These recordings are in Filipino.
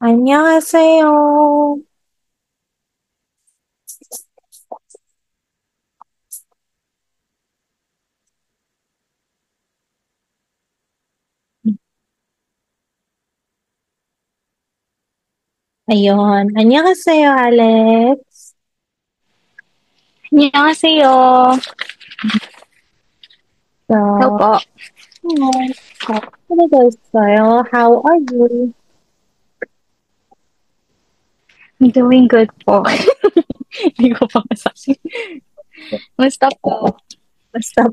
안녕하세요. Ayun. Annyeonghaseyo, Alex. 안녕하세요. Hello So, po. ano 있어요? How are you? I'm doing good po. Hindi ko pa masabi. Basta po. Basta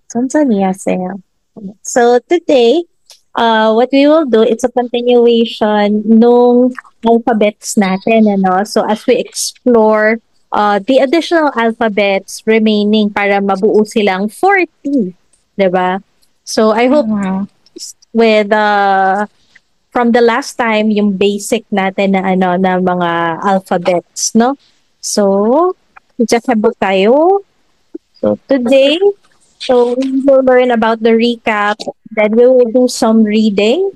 천천히 하세요. So, today, what we will do, it's a continuation nung alphabets natin, ano? So, as we explore the additional alphabets remaining para mabuo silang 40, diba? So, I hope Mhm. with from the last time yung basic natin na ano na mga alphabets, no? So, just about tayo. So today, we will learn about the recap, then we will do some reading,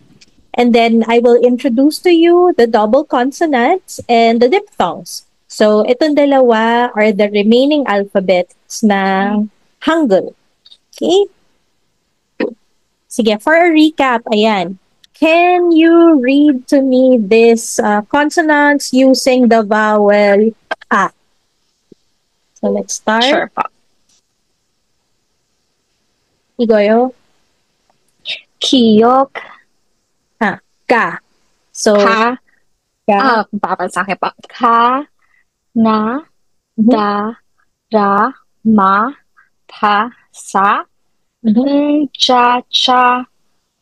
and then I will introduce to you the double consonants and the diphthongs. So itong dalawa are the remaining alphabets ng Hangul. Okay? Sige, for a recap, ayan. Can you read to me this consonants using the vowel A? So let's start. Sure po. Igoyo. Kiyok. Ha. Ka. So, Ka. ka. Babasake po. Ka. Na. Mhm. Da. Ra. Ma. Pa. Sa. Mhm. Cha. Cha.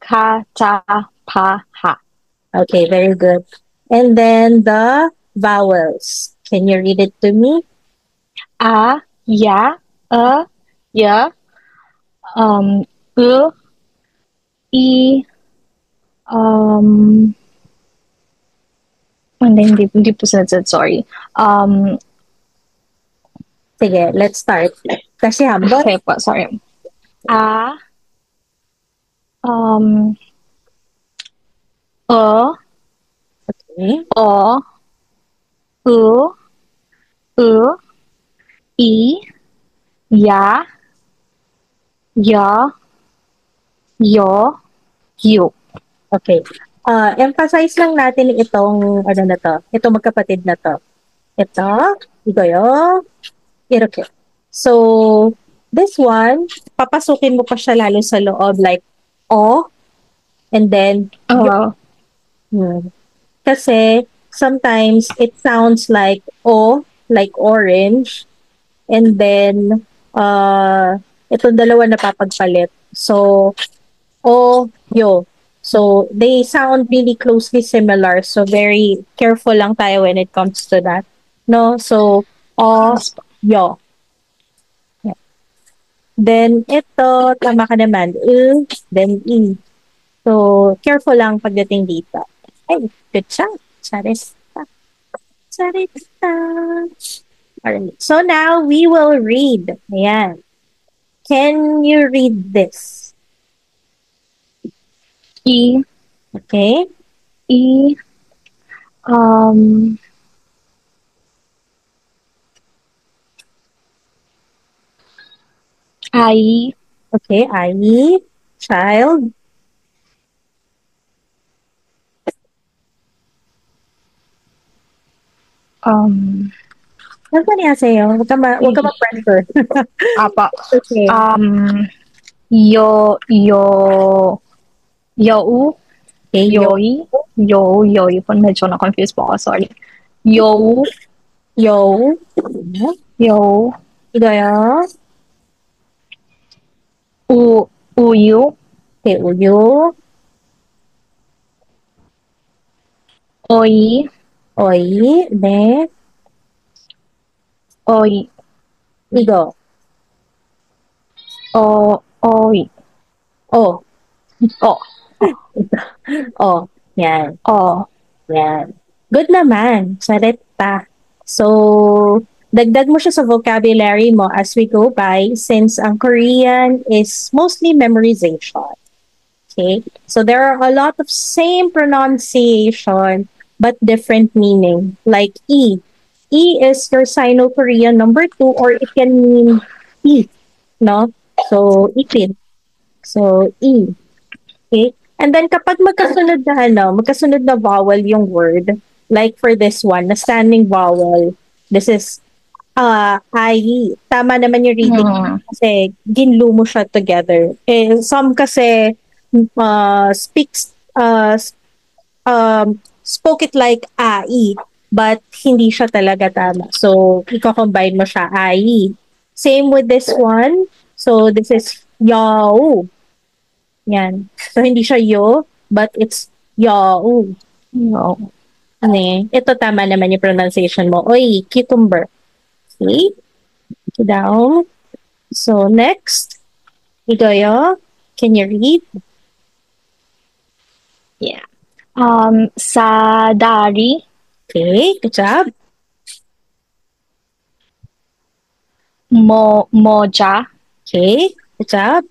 Ka. Ta. Pa. Ha. Okay, very good. And then the vowels. Can you read it to me? A. Ya. Ya. U. I. Um, hindi po sunod, sorry. Sige, let's start. Kasi hambot. Okay po, sorry. A. Um, O. Okay. O. U. U. I. Ya. Ya. Yo. Yu. Okay. Emphasize lang natin itong, ano na to, itong magkapatid na to. Ito, igoyo, iroke. So, this one, papasukin mo pa siya lalo sa loob, like, o, and then, Oh. hmm. Kasi, sometimes, it sounds like o, like orange, and then, itong dalawa napapagpalit. So, o, yo. So, they sound really closely similar. So, very careful lang tayo when it comes to that. No? So, o, Yes po. yo. Then, ito, tama ka naman. Then E. So, careful lang pagdating dito. Ay, good job. Sarista. Sarista. Alright. So, now we will read. Ayan. Can you read this? I. Okay? I. Um. I. Okay, I, child. Um. Nasaan sa'yo? Huwag ka ma-pressure. Apa. Okay. Yo. Yo. Yo. Okay, yo. Yoi. Yo. Yoi. Medyo na-confuse po ako. Sorry. Yo. Yo. Yo. 이거요. Uyu. Okay, uyu. Oi. Oi. 네. Oi. 이거. Oi. Oh. Oh. Oh. Yan. Oh. Yan. Good naman. Salita. So, dagdag mo siya sa vocabulary mo as we go by since ang Korean is mostly memorization. Okay, so there are a lot of same pronunciation but different meaning. Like E. E is your Sino-Korean number two, or it can mean E, no? So, ipin. So, E. Okay? And then kapag magkasunod na vowel yung word, like for this one, na standing vowel, this is I. Tama naman yung reading Mm. kasi ginlo mo siya together. Eh, some kasi speaks spoke it like ai, but hindi siya talaga tama. So, i-combine mo siya ai. Same with this one. So, this is yao. Yan. So, hindi siya yo, but it's yao. No. Ito tama naman yung pronunciation mo. Oy, cucumber. Okay? Down. So, next. Igoyo, can you read? Yeah. Sadari. Okay, good job. Moja. Okay, good job.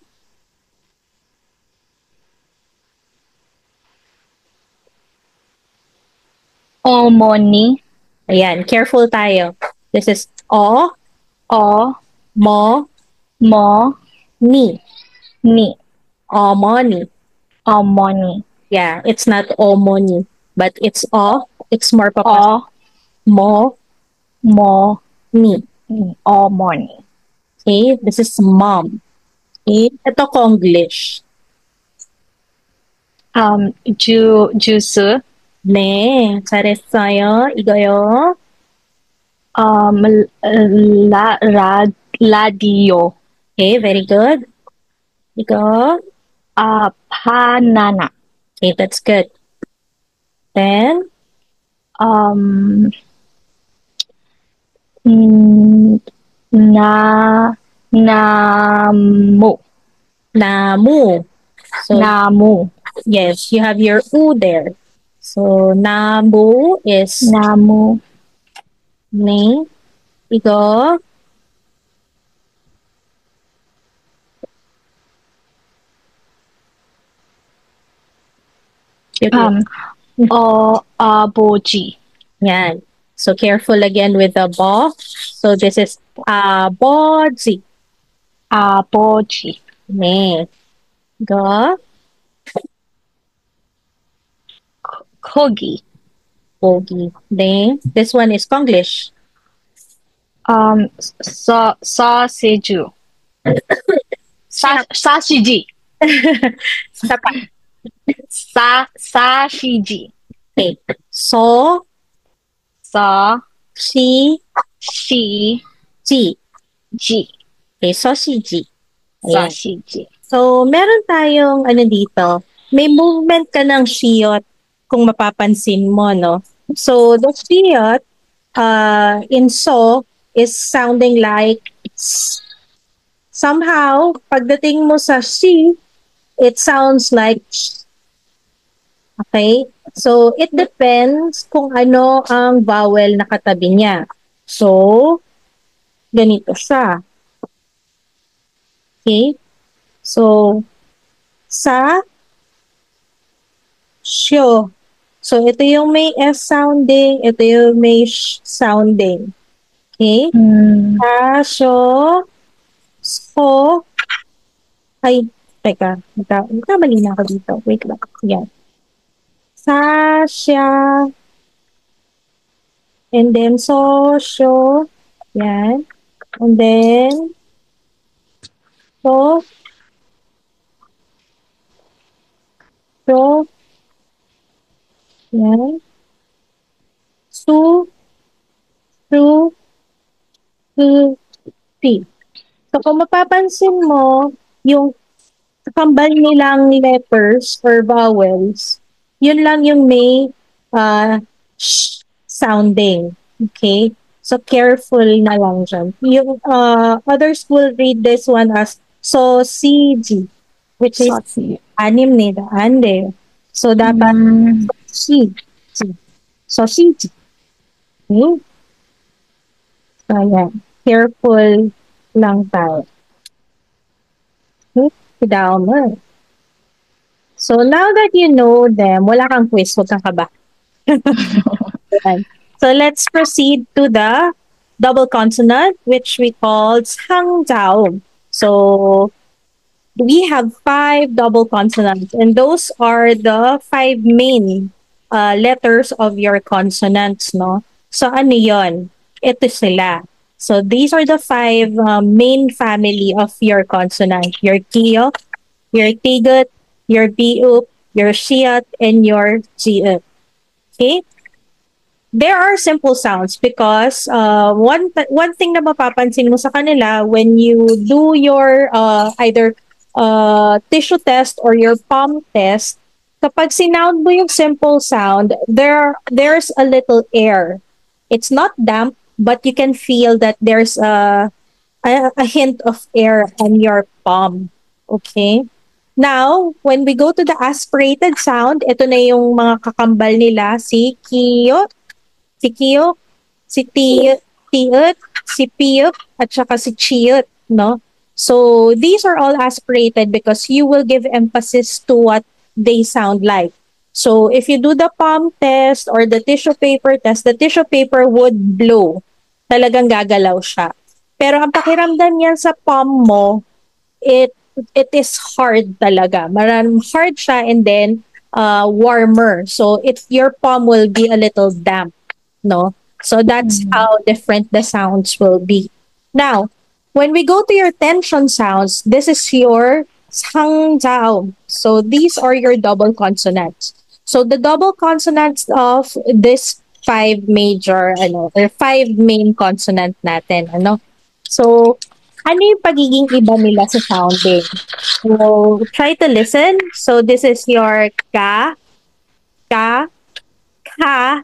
Omoni. Ayan, careful tayo. This is o, O. mo, Mo. ni. Ni. Omoni. Omoni. Yeah, it's not omoni, but it's o. It's more papas. O. Mo, Mo. ni. Omoni. Okay, this is mom. Okay, ito Konglish. Juice. 네, 잘했어요. 이거요. Radio. Okay, very good. 이거. Banana. Okay, that's good. Then, Namu. namu. So, Namu. yes, you have your u there. So, namu is Namu. ni. Igo. Aboji. Yan. So, careful again with the bo. So, this is boji. Aboji. Ne. Go. Kogi. Bogi. Ne. This one is Konglish. Sausage. Sashiji. Sapa. Sashiji. Okay. So, shi, Shi. ji. Ji. Okay, sausage. Ayan. Sashiji. So, meron tayong ano dito, may movement ka ng shiyot kung mapapansin mo, no? So, the shiyot in so is sounding like s. Somehow, pagdating mo sa shi, it sounds like sh. Okay? So, it depends kung ano ang vowel na katabi niya. So, ganito siya. Okay? So, sa, syo. So, ito yung may S sounding, ito yung may sh sounding. Okay? Sa, syo, so, ay, teka, magkamali na ako dito. Wait lang. Yan. Sa, sya, and then so, syo, yan. And then, so, syo, yan. Su, su, su, si. So, kung mapapansin mo, yung kambal nilang letters or vowels, yun lang yung may sh sounding. Okay? So, careful na lang dyan. Yung others will read this one as sausage, which is anim nila, ande. So, dapat sausage. Sausage. Okay? So, yan. Careful lang tayo. Okay? Down. So now that you know them, wala kang quiz, huwag kang kaba. Ayan. So let's proceed to the double consonant, which we call hangzhao. So we have five double consonants, and those are the five main letters of your consonants, no? So ano yon? Ito sila. So these are the five main family of your consonant. Your kiyok, your tigot, your biup, your shiyat, and your jiut. Okay? There are simple sounds because one thing na mapapansin mo sa kanila when you do your either tissue test or your palm test, kapag sinound mo yung simple sound, there's a little air. It's not damp, but you can feel that there's a hint of air on your palm. Okay? Now, when we go to the aspirated sound, ito na yung mga kakambal nila, si Kiyo, si Kiyok, si Tiut, si Piyup, at saka si Chiyut, no? So, these are all aspirated because you will give emphasis to what they sound like. So, if you do the palm test or the tissue paper test, the tissue paper would blow. Talagang gagalaw siya. Pero ang pakiramdam niyan sa palm mo, it it is hard talaga. Hard siya and then warmer. So, your palm will be a little damp, no? So that's how different the sounds will be. Now, when we go to your tension sounds, this is your hangzhao. So these are your double consonants. So the double consonants of this five major, or five main consonant natin, So, ano yung pagiging iba nila sa sounding? So, try to listen. So, this is your ka, ka, ka,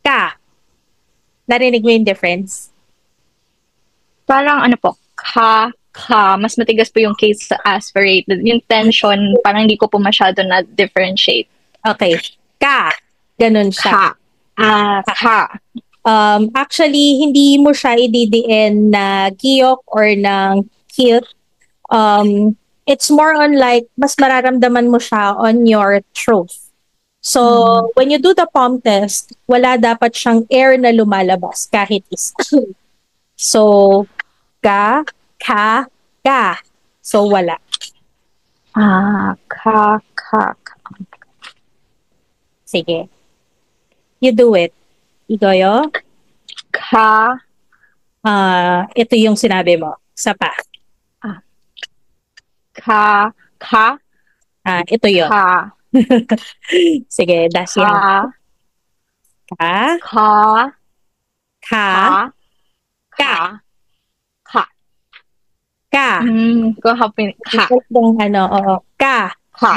ka. Narinig mo yung difference? Parang ano po, mas matigas po yung case sa aspirated. Yung tension, parang hindi ko po masyado na differentiate. Okay. Ka. Ganun siya. Ka. Actually, hindi mo siya ididiin na kiyok or ng cute. It's more on like, mas mararamdaman mo siya on your throat. So, when you do the palm test, wala dapat siyang air na lumalabas kahit isa. So, ka, ka, ka. So, wala. Ka. Sige. You do it. Igoyo. Ka. Ito yung sinabi mo. Isa pa. Ka. Ito yun. Ka. Sige, dash yan. Ka. Ka. Ka. Ka. Ka. Ka. Ka. Oo. Ka. Ka.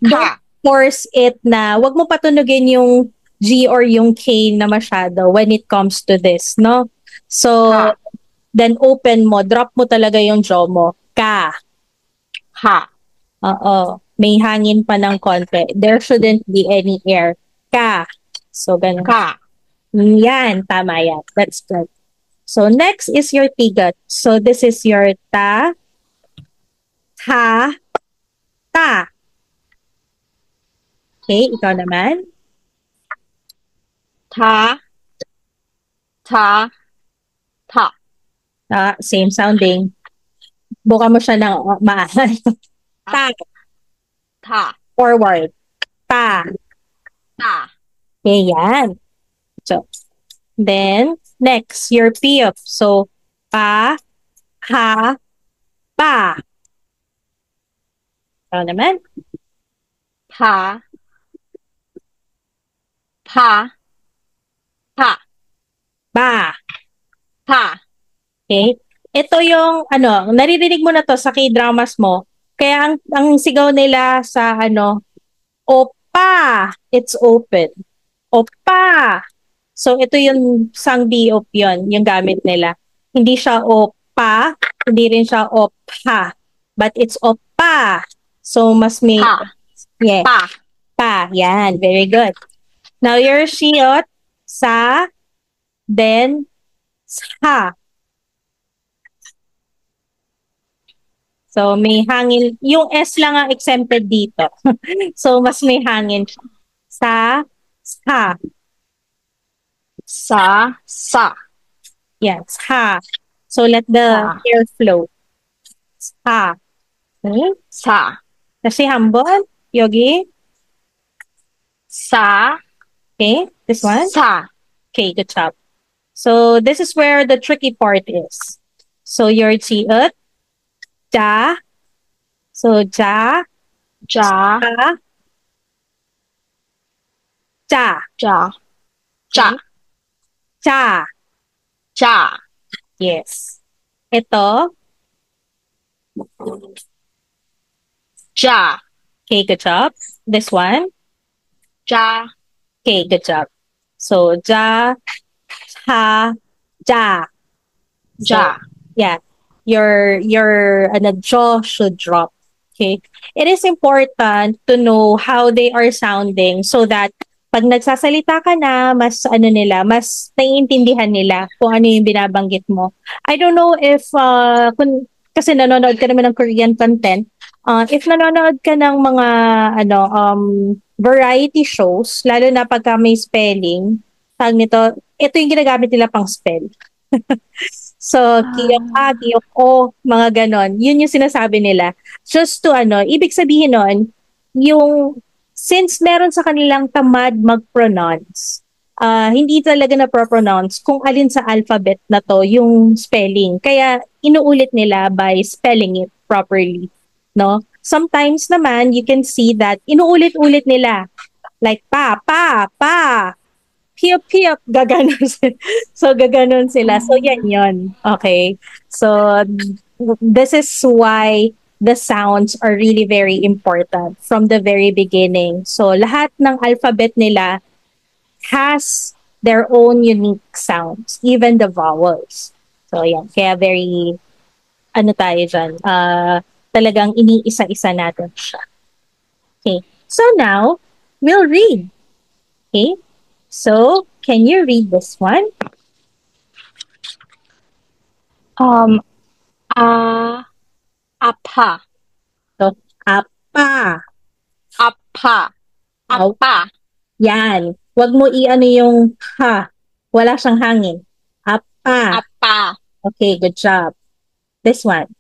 Don't force it na, wag mo patunugin yung G or yung K na masyado when it comes to this, no? So, then open mo, drop mo talaga yung jaw mo. Ka. Oo. May hangin pa ng konti. There shouldn't be any air. Ka. So, ganun. Ka. Yan. Tama yan. That's good. So, next is your tigat. So, this is your ta, ta. Okay, ikaw naman. Ta. Same sounding. Buka mo siya ng maahan. Ta. Forward. Ta. Okay, yan. So, then, next, your piyop. So, pa, ha, pa. Ikaw naman. Pa. Ba. Pa. Okay? Ito yung, naririnig mo na to sa K-dramas mo. Kaya ang sigaw nila sa, opa, it's open. Opa. So, ito yung sang biop yun, yung gamit nila. Hindi siya opa, hindi rin siya opa. But it's opa. So, mas may... Pa. Yeah. Pa. Yan. Very good. Now, your shiyot, sa, then, sa. So, may hangin. Yung S lang ang exempted dito. So, mas may hangin siya. Sa. Sa. Yes, ha. So, let the Sa. air flow. Ha. Okay? Sa. Kasi humble. Yogi. Sa. Okay, this one. Sa. Okay, good job. So, this is where the tricky part is. So, your chiut. Ja. So, ja. Ja. Ja. Ja. Ja. Ja. Ja. Ja. Yes. Ito. Ja. Okay, good job. This one. Ja. Okay, good job. So, ja, ha, ja. So, Ja. yeah, your jaw should drop. Okay. It is important to know how they are sounding so that pag nagsasalita ka na, mas mas naiintindihan nila kung ano yung binabanggit mo. I don't know if kasi nanonood ka naman ng Korean content, if nanonood ka ng mga variety shows, lalo na pagka may spelling, tag nito, ito yung ginagamit nila pang spell. So, kiyok A, kiyok O, mga ganon. Yun yung sinasabi nila. Just to ibig sabihin nun, yung, since meron sa kanilang tamad mag-pronounce, hindi talaga na pro-pronounce kung alin sa alphabet na to yung spelling. Kaya, inuulit nila by spelling it properly. No? Sometimes naman, you can see that inuulit-ulit nila. Like, pa, piyop, piyop, gaganon sila. So, gaganon sila. So, yan yun. Okay. So, this is why the sounds are really very important from the very beginning. So, lahat ng alphabet nila has their own unique sounds, even the vowels. So, yan. Kaya very, tayo dyan, talagang iniisa-isa natin siya. Okay. So, now, we'll read. Okay. So, can you read this one? Apa. So, apa. Apa. Apa. Yan. Huwag mo i-ano yung ha. Wala siyang hangin. Apa. Apa. Okay, good job. This one.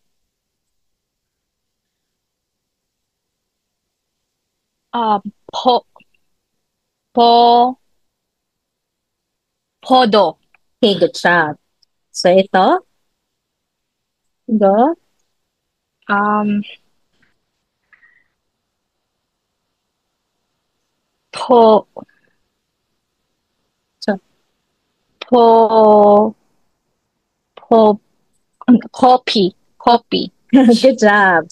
Po. Po. Podo. Okay, good job. So, ito. Go. Um, po. So, Po. Po. Copy. Copy. good job.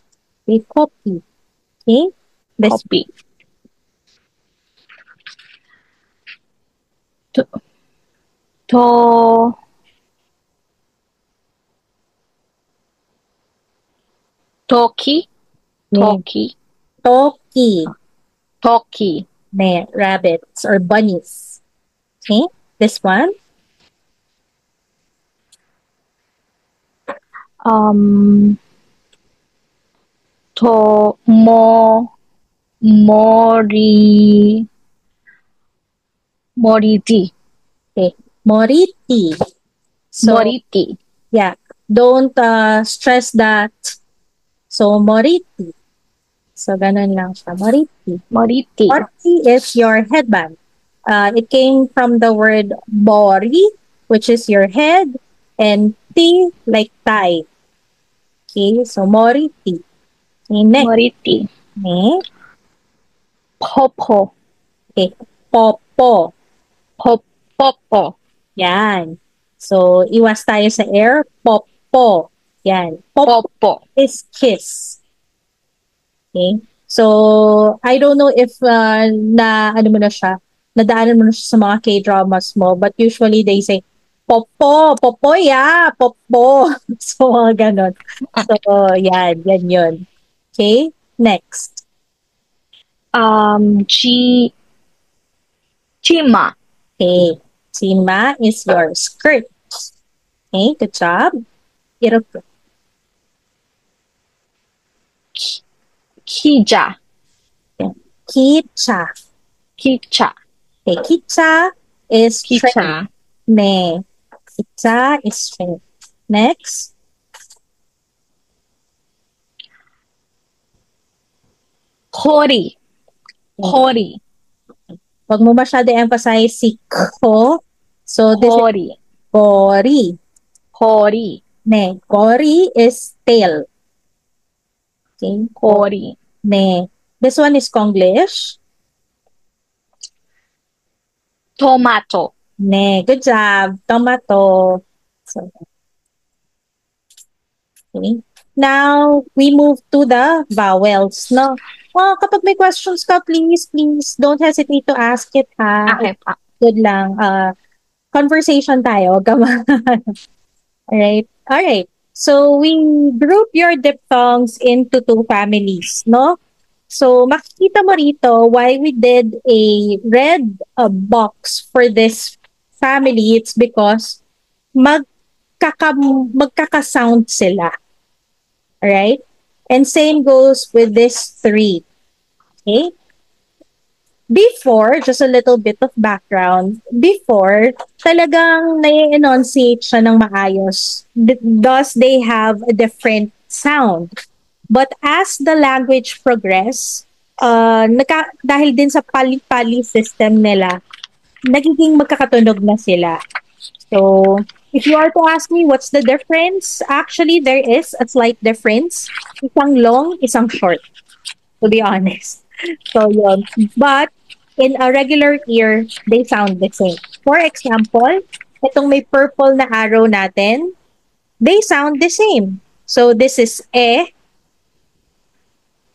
Okay, copy. Okay. This Copy. To. To. Toki. Toki. Toki. Toki. Rabbits or bunnies. Okay. This one. To. Mori. Moriti. Okay. Moriti. So, Moriti. yeah. Don't stress that. So, moriti. So, ganun lang siya. Moriti. Moriti. Moriti is your headband. It came from the word bori, which is your head, and ti, like tie. Okay, so moriti. Okay, next. Moriti. Okay, Popo. okay. Popo. Popo. Yan. So, iwas tayo sa air. Popo. Yan. Popo Popo. is kiss. Okay? So, I don't know if nadaanan mo na siya sa mga K-dramas mo, but usually they say, Popo, Popo, yeah, Popo. So, mga ganon. So, yan yun. Okay? Next. Chima. Okay. Chima is your skirt. Okay, good job. Beautiful. Kija. Kitcha. Kicha. Okay, kitcha is shrimp. Kicha. Ne. Kitcha is shrimp. Next. Hori. Hori. Wag mo masyado emphasize si ko. So, this is Hori. kori. Hori. Ne. Kori is tail. Okay. Hori. Ne. This one is Konglish. Tomato. Ne. Good job. Tomato. So, okay. Now, we move to the vowels, no? Well, kapag may questions ka, please don't hesitate to ask it, ha? Okay pa. Good lang. Conversation tayo. Gama. Alright. So, we group your diphthongs into two families, no? So, makikita mo rito why we did a red box for this family. It's because magkaka-sound sila. Alright? And same goes with this three. Okay? Before, just a little bit of background, before, talagang nai-enunciate siya ng maayos. Thus, they have a different sound. But as the language progress, dahil din sa pali-pali system nila, nagiging magkakatunog na sila. So, if you are to ask me what's the difference, actually, there is a slight difference. Isang long, isang short, to be honest. So, yun. But, in a regular ear, they sound the same. For example, itong may purple na arrow natin, they sound the same. So, this is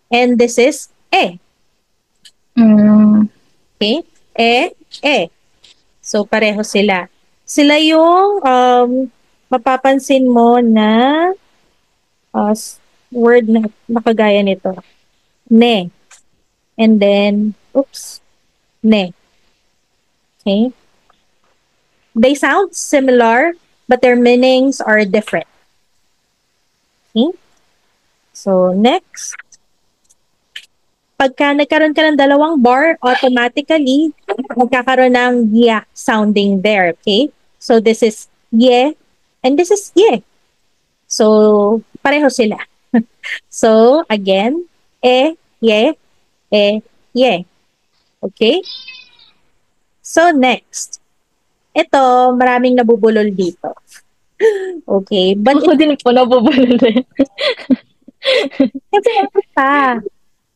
and this is Okay? So, pareho sila. Sila yung mapapansin mo na word na nakagaya nito. Ne. And then, ne. Okay? They sound similar, but their meanings are different. Okay? So, next. Pagka nagkaroon ka ng dalawang bar, automatically, magkakaroon ng yeah sounding there. Okay? So, this is ye, and this is ye. So, pareho sila. So, again, ye, ye. Okay? So, next. Ito, maraming nabubulol dito. Okay? But Ako din po nabubulol din. kasi ano pa,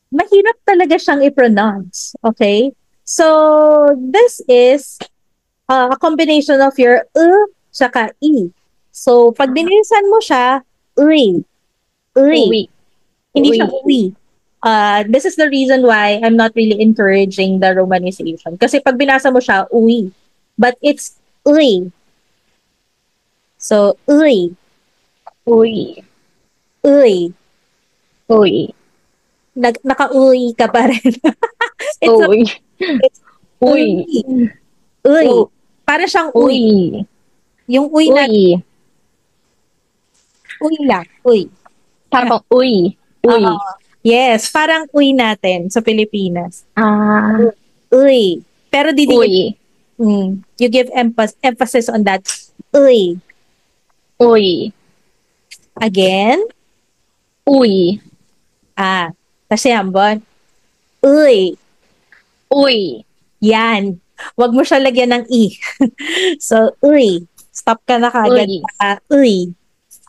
mahirap talaga siyang i-pronounce. Okay? So, this is a combination of your saka i. So, pag binilisan mo siya, uy. Uwi. Hindi siya uwi. This is the reason why I'm not really encouraging the romanization. Kasi pag binasa mo siya, uwi. But it's uy. So, uy. Uwi. Uy. Uwi. Naka-uy ka pa rin. Uwi. It's Uwi. Uy. Para siyang uy. Uwi. Yung uy na, Uwi. uy lang. Uy. Parang uwi. Uwi. Yes, parang uy natin sa Pilipinas. Ah. Uy. Pero Uwi. you give emphasis on that. Uy. Uwi. Again. Uwi. Kasi ambon. Uy. Uwi. Yan. Wag mo siya lagyan ng i. So, uy. Stop ka na kagad. Uy. Uy.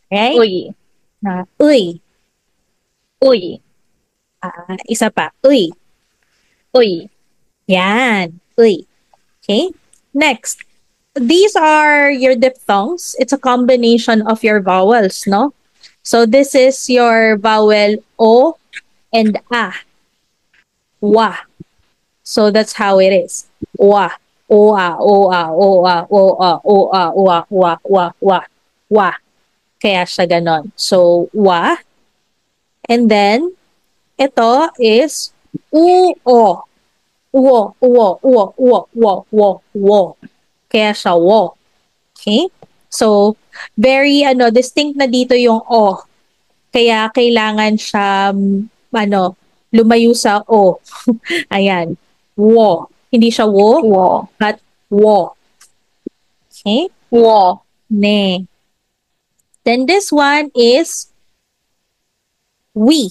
Right? Uy. Uy. Uy. Isa pa. Uy. Uy. Yan. Uy. Okay? Next. These are your diphthongs. It's a combination of your vowels, no? So this is your vowel O and A. Wa. So that's how it is. Wa. O-A, O-A, O-A, O-A, O-A, O-A, wa, wa, wa, wa. Kaya siya ganon. So, wa. And then, ito is U-O. Wo, wo, wo, wo, wo, wo, wo. Kaya siya wo. Okay? So, very, distinct na dito yung O. Kaya kailangan siya, lumayo sa O. Ayan. Wo. Hindi siya wo, Wo. but wo. Okay? Wo. Ne. Then this one is we.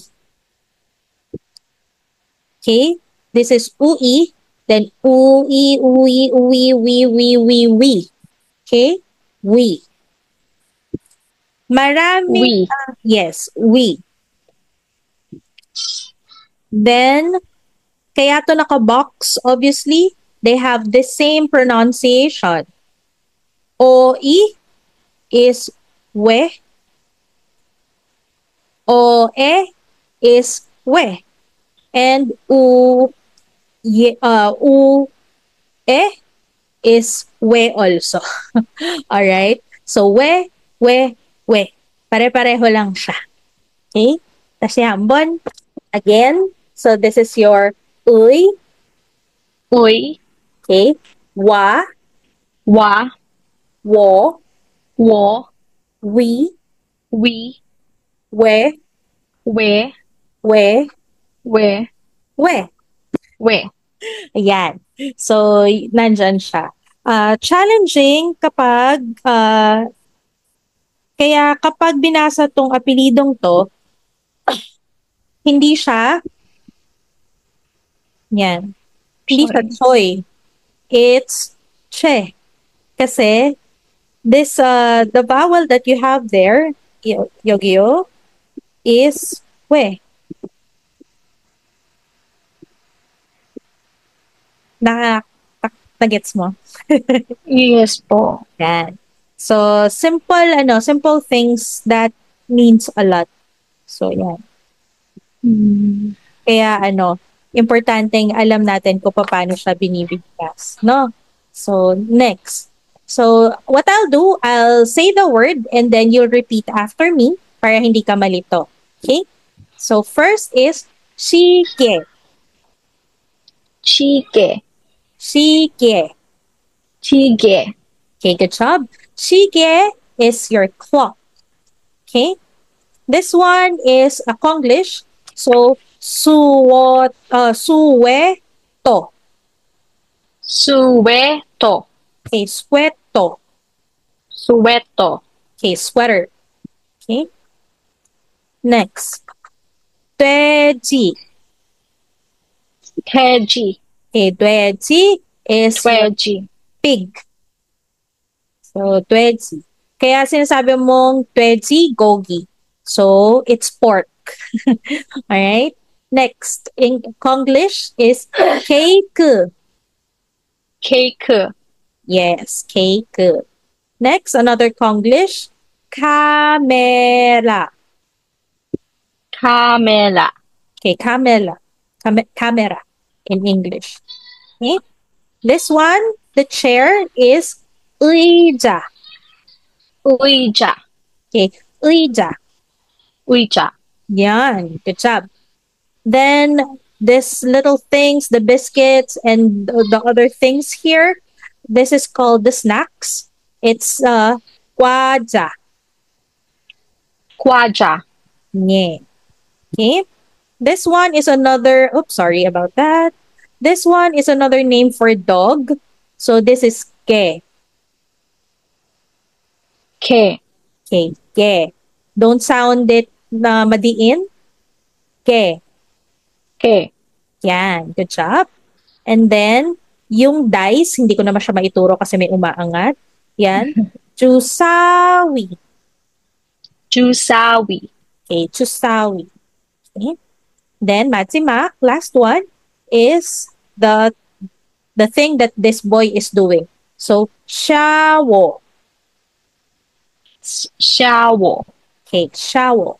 Okay? This is ui. Then ui, ui, ui, we. Okay? We. Maraming, We. yes, we. Then, kaya to naka-box, obviously, they have the same pronunciation. O-I is we. O-E is we. And U-E is we also. Alright? So, we. Pare-pareho lang siya. Okay? Tapos hambon. Again. So, this is your uy. Uy. Okay? Wa. Wa. Wo. Wo. We. We. We. We. We. We. We. We. Ayan. So, nandyan siya. Challenging kapag kaya kapag binasa tong apelidong to, hindi siya yan. Hindi siya Sorry. Choi. It's Che. Kasi this the vowel that you have there, Yogyo, is we. Nagets mo? Yes po. Yan. So, simple things that means a lot. So, yan. Kaya importanteng alam natin kung paano siya binibigkas, no? So, next. So, what I'll do, I'll say the word and then you'll repeat after me para hindi ka malito. Okay? So, first is shige. Chige. Shige. Chige. Okay, good job. Shige is your clock. Okay? This one is a Konglish. So, suweto. Suweto. Okay, sweato. Suweto. Okay, sweater. Okay. Next. Tweji. Teji. Okay, tweji is your Tweji. pig. So, tweji. Kaya sinasabi mong tweji, gogi. So, it's pork. Alright? Next, in Konglish is cake. Cake. Yes, cake. Next, another Konglish, camera. Camela. Okay, camera. Camera in English. Okay? This one, the chair is 의자. Uija. Okay, 의자. Uija. Yan, good job. Then, this little things, the biscuits and the other things here, this is called the snacks. It's 과자. Kwaja. Yeah. Okay. This one is another, oops, sorry about that. This one is another name for dog. So this is ke. Ke. Okay, ke. Don't sound it na madiin. Ke. Ke. Yan, good job. And then, yung dice, hindi ko naman siya maituro kasi may umaangat. Yan. Chusawi. Jusawi. Okay, chusawi. Okay. Then, Matsima, last one is the thing that this boy is doing. So, shawo. Shawo. Okay, shawo.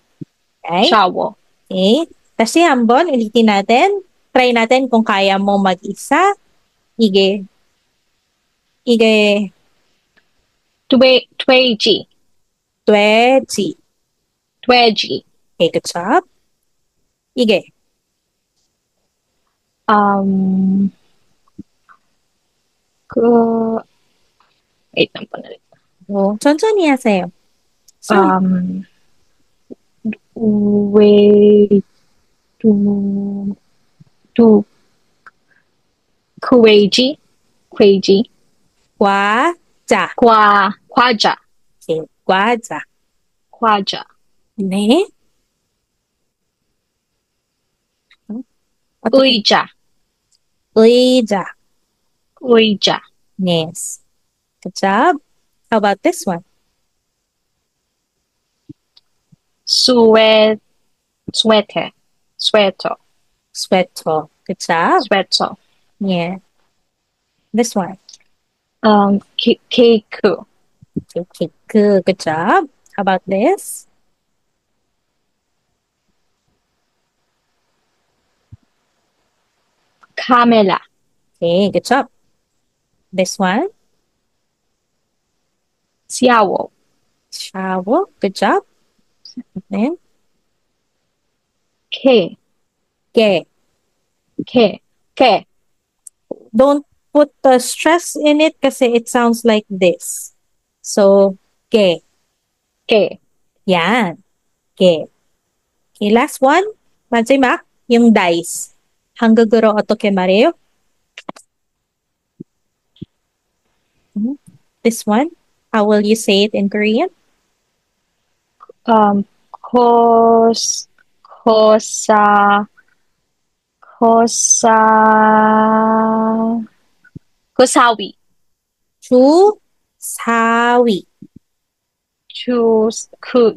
Okay? Shawo. Okay. Kasi hambon, ulitin natin. Try natin kung kaya mo mag-isa. Ige. Tweji. Tweji. Tweji. Okay, good job. Ige. Wait lang po na rin. 천천히 하세요. So, Way to to Kuwaiji. Kuwaiji. Kwaja. Kwaja. Okay, kwaja. Kwaja. Ne? Uija. Uija. Uija. Yes. Good job. How about this one? Sweater. Sweater. Sweato. Good job. Sweater. Yeah. This one. Keiku. Okay, good. Good job. How about this? Camera. Okay, good job. This one. Xiao. Shower. Good job. Then K. ke. K. K. Don't put the stress in it kasi it sounds like this. So, ke. K. Yan. Ke. Okay, last one. Mansay yung dice. Hanggaguro otoke mareo. This one. How will you say it in Korean? Kos. Kosa. Kosa. Kosawi. Chu sawi.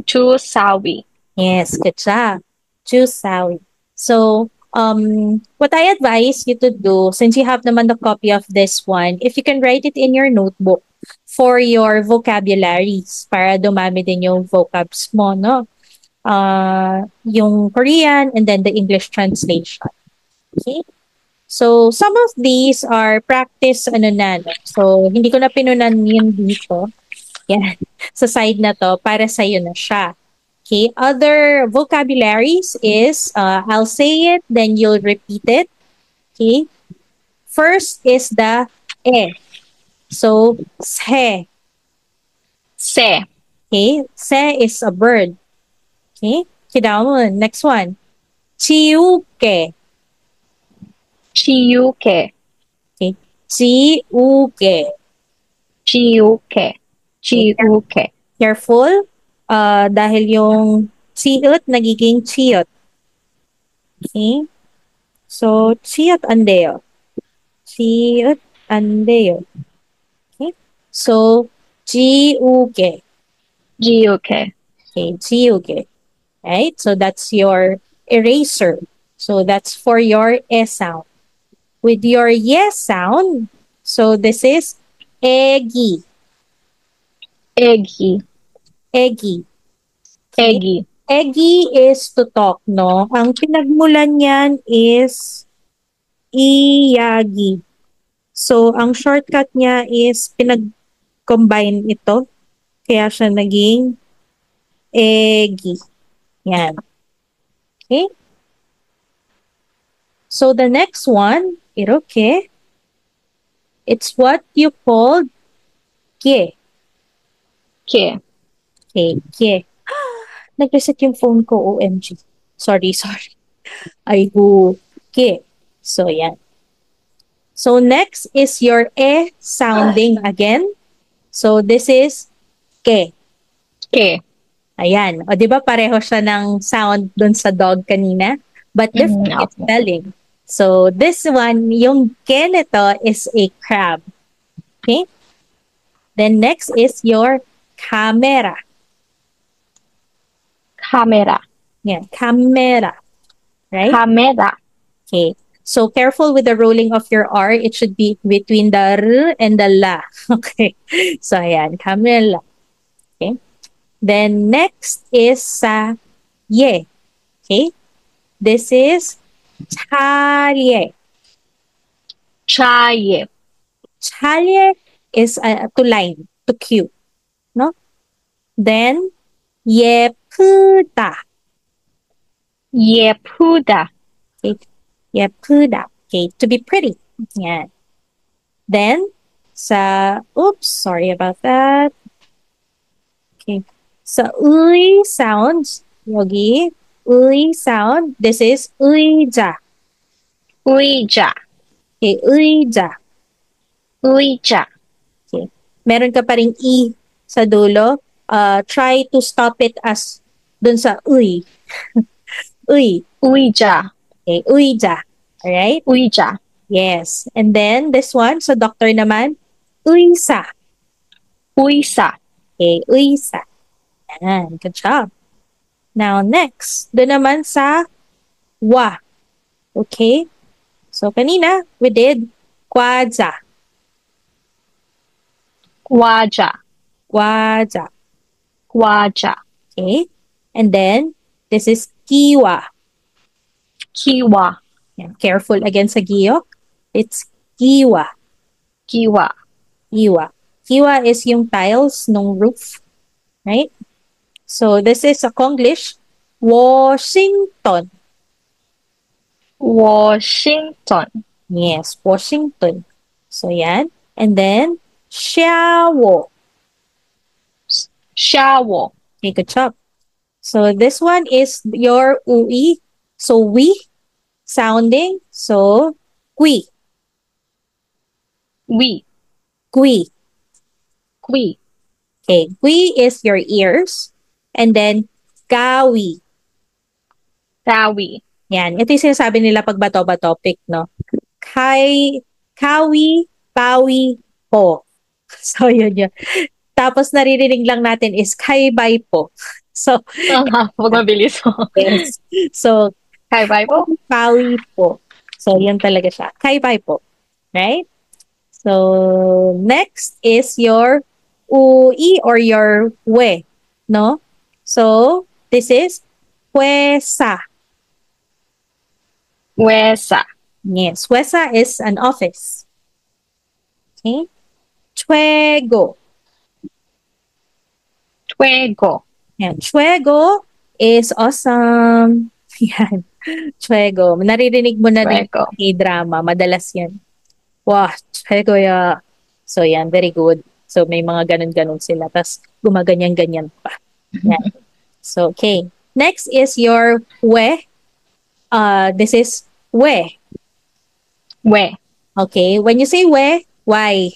Chusawi. Yes, good job. Chu sawi. So, what I advise you to do, since you have naman the copy of this one, if you can write it in your notebook for your vocabularies, para dumami din yung vocabs mo, no? Yung Korean and then the English translation. Okay? So, some of these are practice ano na. No? So, hindi ko na pinunan yun dito. Yan. Sa side na to, para sa'yo na siya. Okay, other vocabularies is, I'll say it, then you'll repeat it. Okay, first is the e. So, se. Se. Okay, se is a bird. Okay, kidaon. Next one. Chiuke. Chiyuke. Okay, chiuke. Chiyuke. Chiyuke. Careful, dahil yung chiut nagiging chiot. Okay, so chiot andeo. Chiot andeo. Okay, so jiuke. Jiyuke. Okay, jiuke. Right, so that's your eraser. So that's for your e sound. With your yes sound, so this is egi. Eggy. Egi. Eggy. Egi is to talk, no? Ang pinagmulan niyan is iyagi. So, ang shortcut niya is pinag-combine ito. Kaya siya naging egi. Yan. Okay? So, the next one, iroke. It's what you called kie. Ke. Okay, kie. Nag-reset yung phone ko, OMG. Sorry. Ay, kie. So, yan. So, next is your e sounding again. So, this is ke. Ke. Ayan. O, di ba pareho siya ng sound dun sa dog kanina? But different in spelling. So, this one, yung ke nito is a crab. Okay? Then, next is your camera. Camera. Yeah, camera. Right? Camera. Okay. So, careful with the rolling of your R. It should be between the R and the La. Okay. So, ayan. Camera. Okay. Then, next is sa ye. Okay. This is charye. Chaye. Charye is to line, to queue. No? Then, yepuda. Yepuda. Okay. Yepuda. Okay. To be pretty. Yeah. Then, oops, sorry about that. Okay. Sa uy sounds, 여기 의 sound. This is 의자. 의자. Okay, 의자. 의자. Okay. Meron ka pa ring i sa dulo. Try to stop it as dun sa 의. 의. 의자. Okay, 의자. Alright? 의자. Yes. And then this one, sa doctor naman, 의사. 의사. Okay, 의사. Yan, good job. Now next, doon naman sa wa. Okay? So kanina, we did 과자. 과자. 과자. 과자. Okay? And then, this is kiwa. 키와. Yan, careful again sa giyok. It's kiwa. 키와. Kiwa. Kiwa is yung tiles ng roof. Right? So, this is a Konglish. Washington. 워싱턴. Yes, Washington. So, yan. And then, shower. 샤워. Okay, good job. So, this one is your ui. So, we sounding. So, qui. 위. Qui. 위. Okay, qui is your ears. And then, gawi. 가위. Yan. Ito yung sinasabi nila pag bato-ba topic, no? Kawi, pawi, po. So, yun yun. Tapos, naririnig lang natin is kaibay po. So, Huwag mabilis mo. yes. So, Kaibay po. pawi po. So, yun talaga siya. Kaibay po. Right? So, next is your ui or your we. No? So, this is huesa. 외사. Yes, huesa is an office. Okay? Chuego. 퇴고. Yan. Chuego is awesome. Yan. Chuego. Naririnig mo na din Chuego. sa K-drama. Madalas yan. Wow, chuego ya. So yan, very good. So may mga ganun-ganun sila. Tapos gumaganyan-ganyan pa. Yan. So, okay. Next is your we. This is we. 왜. Okay. When you say we, why?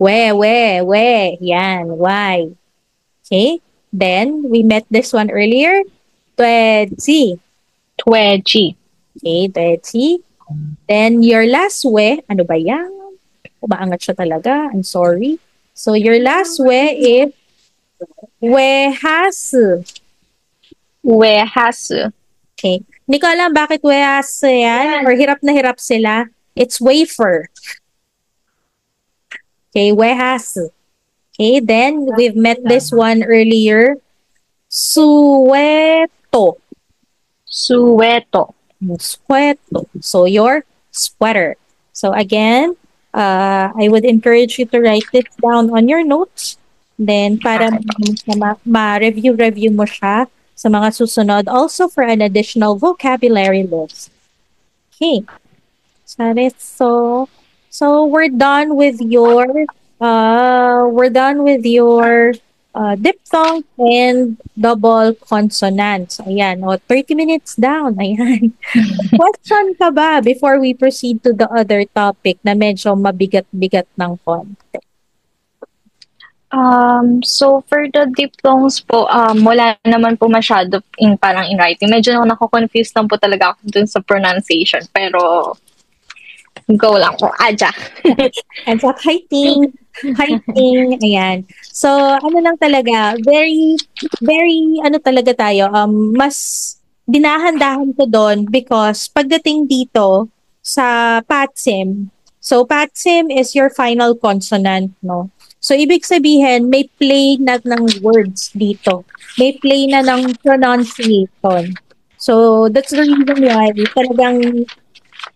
We. Yan, why? Okay. Then, we met this one earlier. Tuedzi. 돼지. Okay, tuedzi. Then, your last we, ano ba yan? Umaangat siya talaga. I'm sorry. So, your last we is wehas. 외하스. Okay. Hindi ko alam bakit wehas yan or hirap na hirap sila. It's wafer. Okay, wehas. Okay, then we've met this one earlier. Sueto. 수웨토. Sueto. So your sweater. So again, I would encourage you to write this down on your notes. Then para ma-review mo siya sa mga susunod. Also for an additional vocabulary list. Okay. So we're done with your diphthong and double consonants. Ayan, 30 minutes down. Ayan. Question ka ba before we proceed to the other topic na medyo mabigat-bigat ng konti? So for the diphthongs po, wala naman po masyado parang in writing. Medyo nako-confuse lang po talaga ako dun sa pronunciation. Pero, go lang po. Aja. And so, hiking. Ayan. So, ano lang talaga, very, ano talaga tayo, mas dinahandahan ko doon because pagdating dito sa PATSIM, so PATSIM is your final consonant, no? So, ibig sabihin, may play na ng words dito. May play na ng pronunciation. So, that's the reason why talagang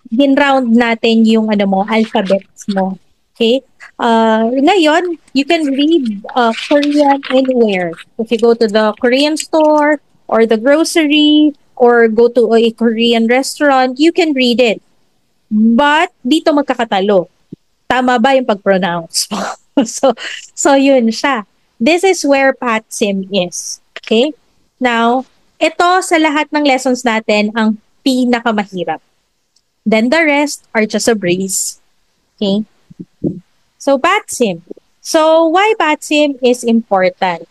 gin-round natin yung alphabets mo. Okay? Ngayon, you can read Korean anywhere. If you go to the Korean store or the grocery or go to a Korean restaurant, you can read it. But, dito magkakatalo. Tama ba yung pag-pronounce? so yun siya. This is where PATSIM is. Okay? Now, Ito sa lahat ng lessons natin ang pinakamahirap. Then the rest are just a breeze. Okay? So, BATSIM. So, why BATSIM is important?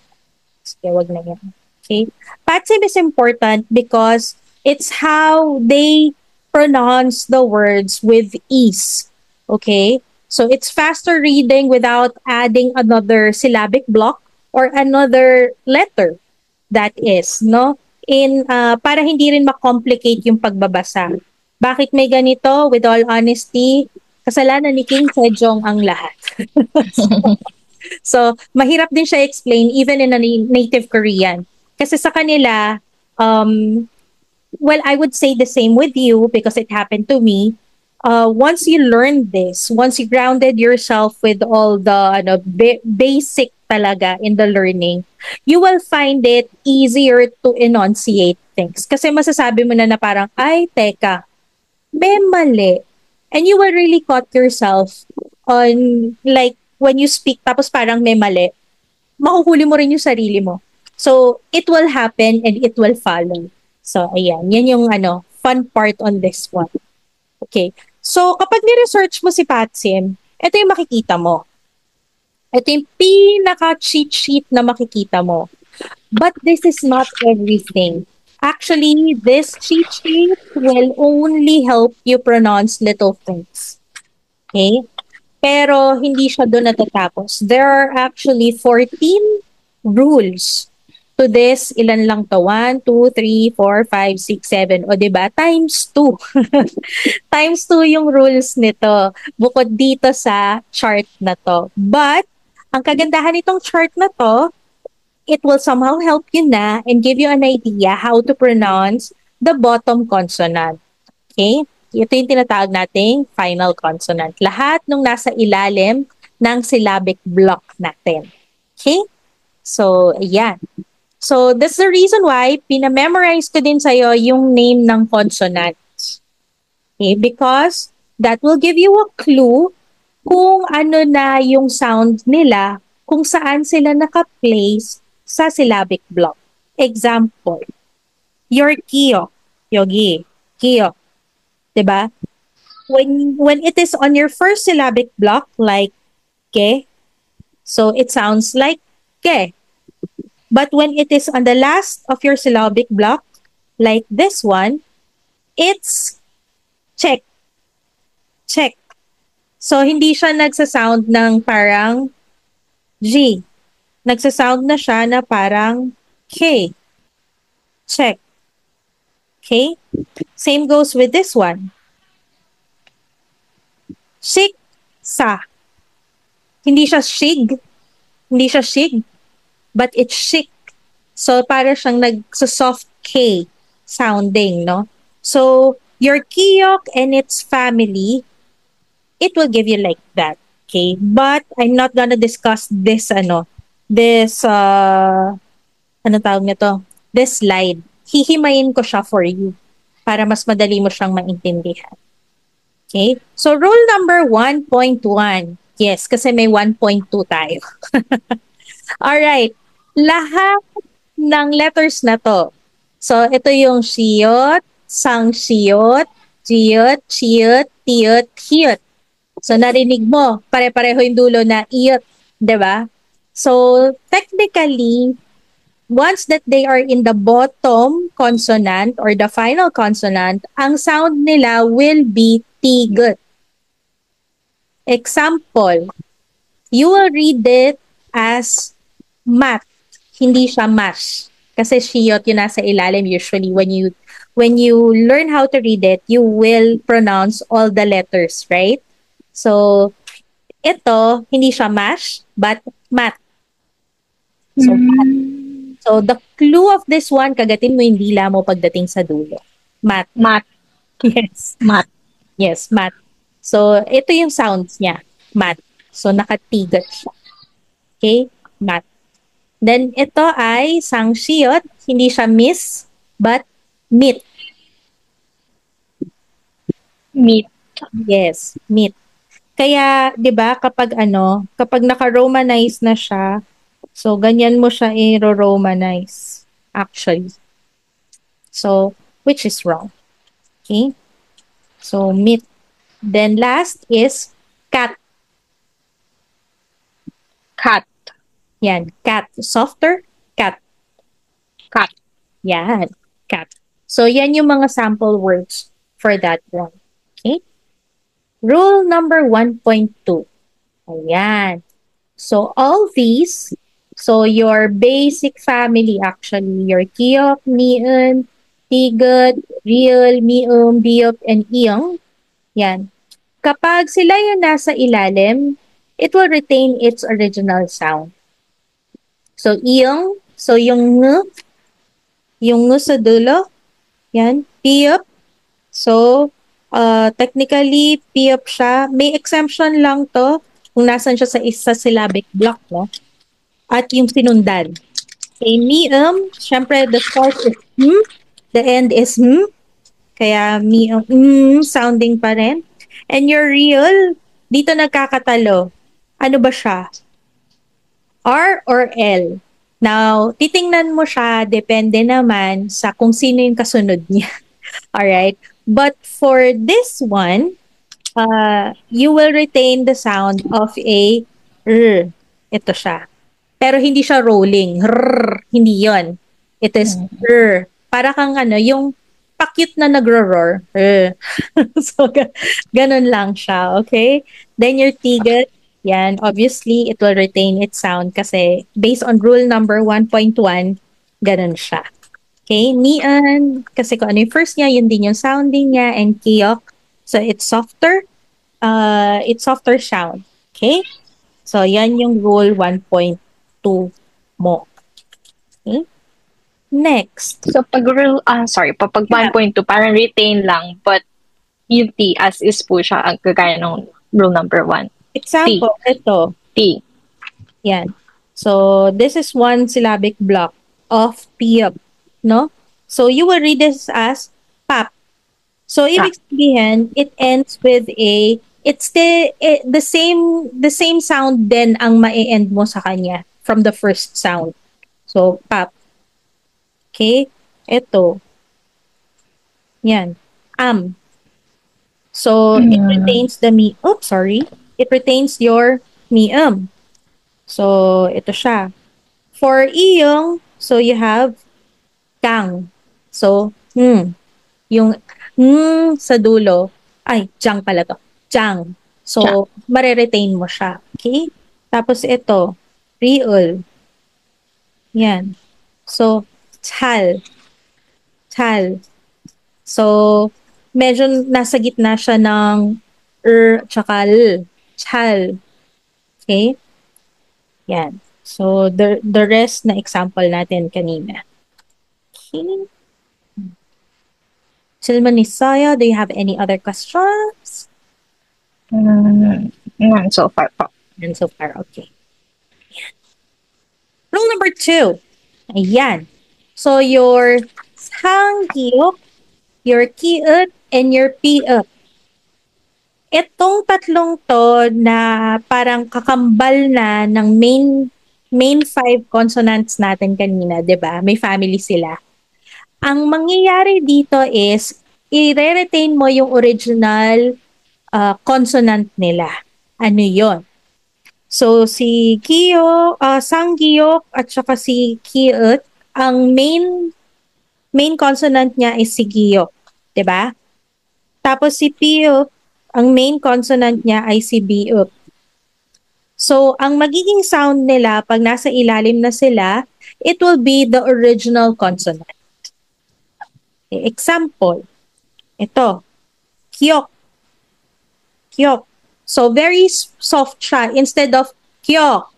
Sige, wag na yan. Okay? BATSIM is important because it's how they pronounce the words with ease. Okay? So, it's faster reading without adding another syllabic block or another letter. That is, no? Para hindi rin ma-complicate yung pagbabasa. Bakit may ganito? With all honesty, kasalanan ni King Sejong ang lahat. So, mahirap din siya explain even in a native Korean. Kasi sa kanila, well, I would say the same with you because it happened to me. Once you learn this, once you grounded yourself with all the basic talaga in the learning, you will find it easier to enunciate things. Kasi masasabi mo na parang, ay, teka, may mali. And you will really caught yourself on, like, when you speak, tapos parang may mali, mahuhuli mo rin yung sarili mo. So, it will happen and it will follow. So, ayan. Yan yung fun part on this one. Okay. So, kapag ni-research mo si Patsim, ito yung makikita mo. Ito yung pinaka-cheat sheet na makikita mo. But this is not everything. Actually, this cheat sheet will only help you pronounce little things. Okay? Pero hindi siya doon natatapos. There are actually 14 rules to this. Ilan lang to? 1, 2, 3, 4, 5, 6, 7. O diba? Times 2. Times 2 yung rules nito. Bukod dito sa chart na to. But, ang kagandahan nitong chart na to, it will somehow help you na and give you an idea how to pronounce the bottom consonant. Okay? Ito yung tinatawag nating final consonant. Lahat nung nasa ilalim ng syllabic block natin. Okay? So, ayan. So, that's the reason why pinamemorize ko din sa'yo yung name ng consonants. Okay? Because that will give you a clue kung ano na yung sound nila, kung saan sila naka-place sa syllabic block. Example, your kiyo, yogi, kiyo. Diba? When it is on your first syllabic block, like ke, so it sounds like ke. But when it is on the last of your syllabic block, like this one, it's check. Check. So, hindi siya nagsasound ng parang G. Nagsasound na siya na parang K. Check. Okay? Same goes with this one. Shik, sa. Hindi siya shig. Hindi siya shig. But it's chic. So, para siyang nagsa-soft K sounding, no? So, your kiyok and its family, it will give you like that. Okay? But, I'm not gonna discuss this, ano tawag nito? This slide. Hihimayin ko siya for you para mas madali mo siyang maintindihan. Okay? So, rule number 1.1. Yes, kasi may 1.2 tayo. Alright. Lahat ng letters na to. So, ito yung siyot, sang-siyot, jiyot, chiyot, tiyot, hiyot. So, narinig mo, pare-pareho yung dulo na iyot, di ba? So, technically, once that they are in the bottom consonant or the final consonant, ang sound nila will be tigot. Example, you will read it as mat. Hindi siya mash. Kasi shiyot yun nasa ilalim usually. When you learn how to read it, you will pronounce all the letters, right? So, ito, hindi siya mash, but mat. So, mat. So, the clue of this one, kagatin mo yung dila mo pagdating sa dulo. Mat. Mat. Yes. Mat. Yes, mat. So, ito yung sounds niya. Mat. So, nakatigat siya. Okay? Mat. Then, ito ay sang-siyot. Hindi siya miss, but meet. Meat. Yes, meet. Kaya, di ba, kapag naka-romanize na siya, so, ganyan mo siya i-romanize, actually. So, which is wrong. Okay? So, meat. Then last is cat. Cat. Yan, cat. Softer, cat. Cat. Yan, cat. So, yan yung mga sample words for that one. Okay? Rule number 1.2. Ayan. So, all these, so your basic family actually, your kiyok, niun, tigad, real, mium, biop, and iyong, yan. Kapag sila yung nasa ilalim, it will retain its original sound. So, iyong, so yung ng sa dulo, yan, piop. So, technically, piop siya. May exemption lang to kung nasan siya sa isa syllabic block, no? At yung sinundan. Okay, mium, syempre the start is the end is kaya mium, sounding pa rin. And your real, dito nagkakatalo. Ano ba siya? R or L? Now, titingnan mo siya, depende naman sa kung sino yung kasunod niya. Alright? But for this one, you will retain the sound of a R. Ito siya. Pero hindi siya rolling. Rrr, hindi yon. It is R. Para kang ano, yung pakit na nagro-roar. R. So, ganun lang siya. Okay? Then your tigat, yan, obviously, it will retain its sound kasi based on rule number 1.1, ganun siya. Okay? Nian, kasi kung ano yung first niya, yun din yung sounding niya, and kiyok. So, it's softer. It's softer sound. Okay? So, yan yung rule 1.2 mo. Okay? Next. So, pag rule, pag 1.2, parang retain lang, but yung T as is po siya, ang kagaya ng rule number 1. Example, ito. T. Yan. So, this is one syllabic block of piop, no? So, you will read this as pap. So, ibig sabihin, it ends with a, it's the same sound din ang ma-end mo sa kanya from the first sound. So, pap. Okay? Ito. Yan. So, it retains the it retains your mium. So, ito siya. For iyong, so you have kang. So, yung sa dulo, ay, jang pala to. Jang. So, mare-retain mo siya. Okay? Tapos ito, real. Yan. So, chal. Chal. So, medyo nasa gitna siya ng tsaka l. Chal. Okay? Yan. So, the rest na example natin kanina. Okay. Silmanisaya, do you have any other questions? None so far po. None so far, okay. Yan. Rule number 2. Ayan. So, your sangyok, your kiut, and your piut. Itong tatlong to na parang kakambal na ng main 5 consonants natin kanina, 'di ba? May family sila. Ang mangyayari dito is i-retain mo yung original consonant nila. Ano 'yon? So si Kiyo, Sanggiyok at saka si Kiut, ang main consonant niya is si Giyok, 'di ba? Tapos si Piuk, ang main consonant niya ay si Biuk. So, ang magiging sound nila pag nasa ilalim na sila, it will be the original consonant. Okay, example, ito, kyok. Kyok. So, very soft siya. Instead of kyok,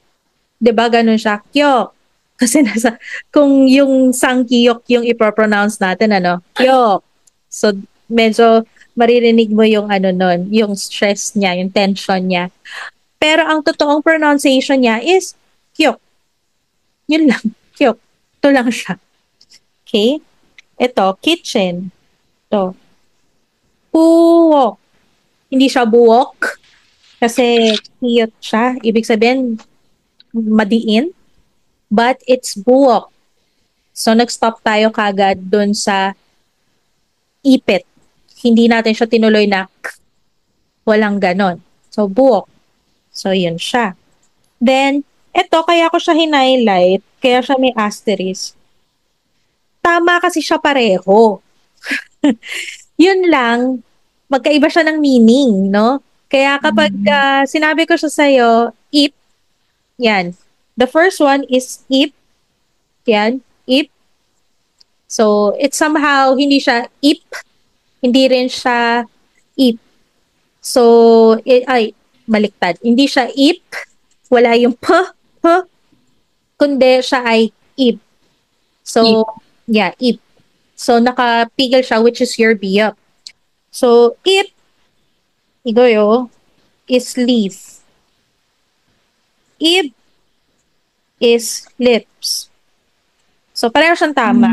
diba ganun siya, kyok. Kasi kung yung sangkiyok yung ipropronounce natin, kyok. So, medyo maririnig mo yung nun, yung stress niya, yung tension niya. Pero ang totoong pronunciation niya is kyok. Yun lang, kyok. Ito lang siya. Okay? Ito, kitchen. Ito. Puwok. Hindi siya buwok. Kasi kiyot siya. Ibig sabihin, madiin. But it's buwok. So, nag-stop tayo kagad dun sa ipit. Hindi natin siya tinuloy na walang ganon. So, buok. So, yun siya. Then, eto, kaya ko siya highlight, kaya siya may asterisk. Tama kasi siya pareho. Yun lang, magkaiba siya ng meaning, no? Kaya kapag sinabi ko siya sa'yo, if, yan. The first one is if, yan, if. So, it's somehow, hindi siya if, hindi rin siya if. So, ay, baliktad. Hindi siya if, wala yung p, kundi siya ay if. So, yeah, if. So, nakapigil siya, which is your be up. So, if, igoyo, is leaf. If is lips. So, pareho siyang tama.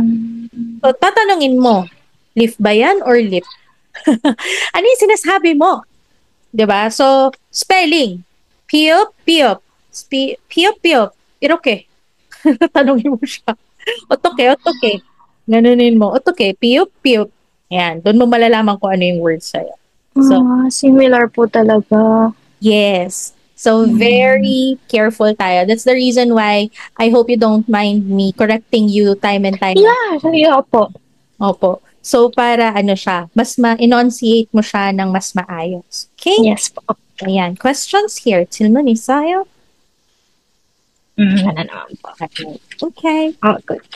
So, tatanungin mo, leaf ba yan or lip? Ano yung sinasabi mo? 'Di ba? So, spelling. Piop, piop. Piop, piop. Iroke. Tanungin mo siya. Otoke, otoke. Ganunin mo. Otoke, piop, piop. Yan. Doon mo malalaman kung ano yung word sa'yo. So, Similar po talaga. yes. So, very careful tayo. That's the reason why I hope you don't mind me correcting you time and time. Yeah po. Opo. So, para ano siya, mas ma-enunciate mo siya ng mas maayos. Okay? Yes po. Ayan. Questions here. Silman isayo? Ano naman po. Okay. Oh, good.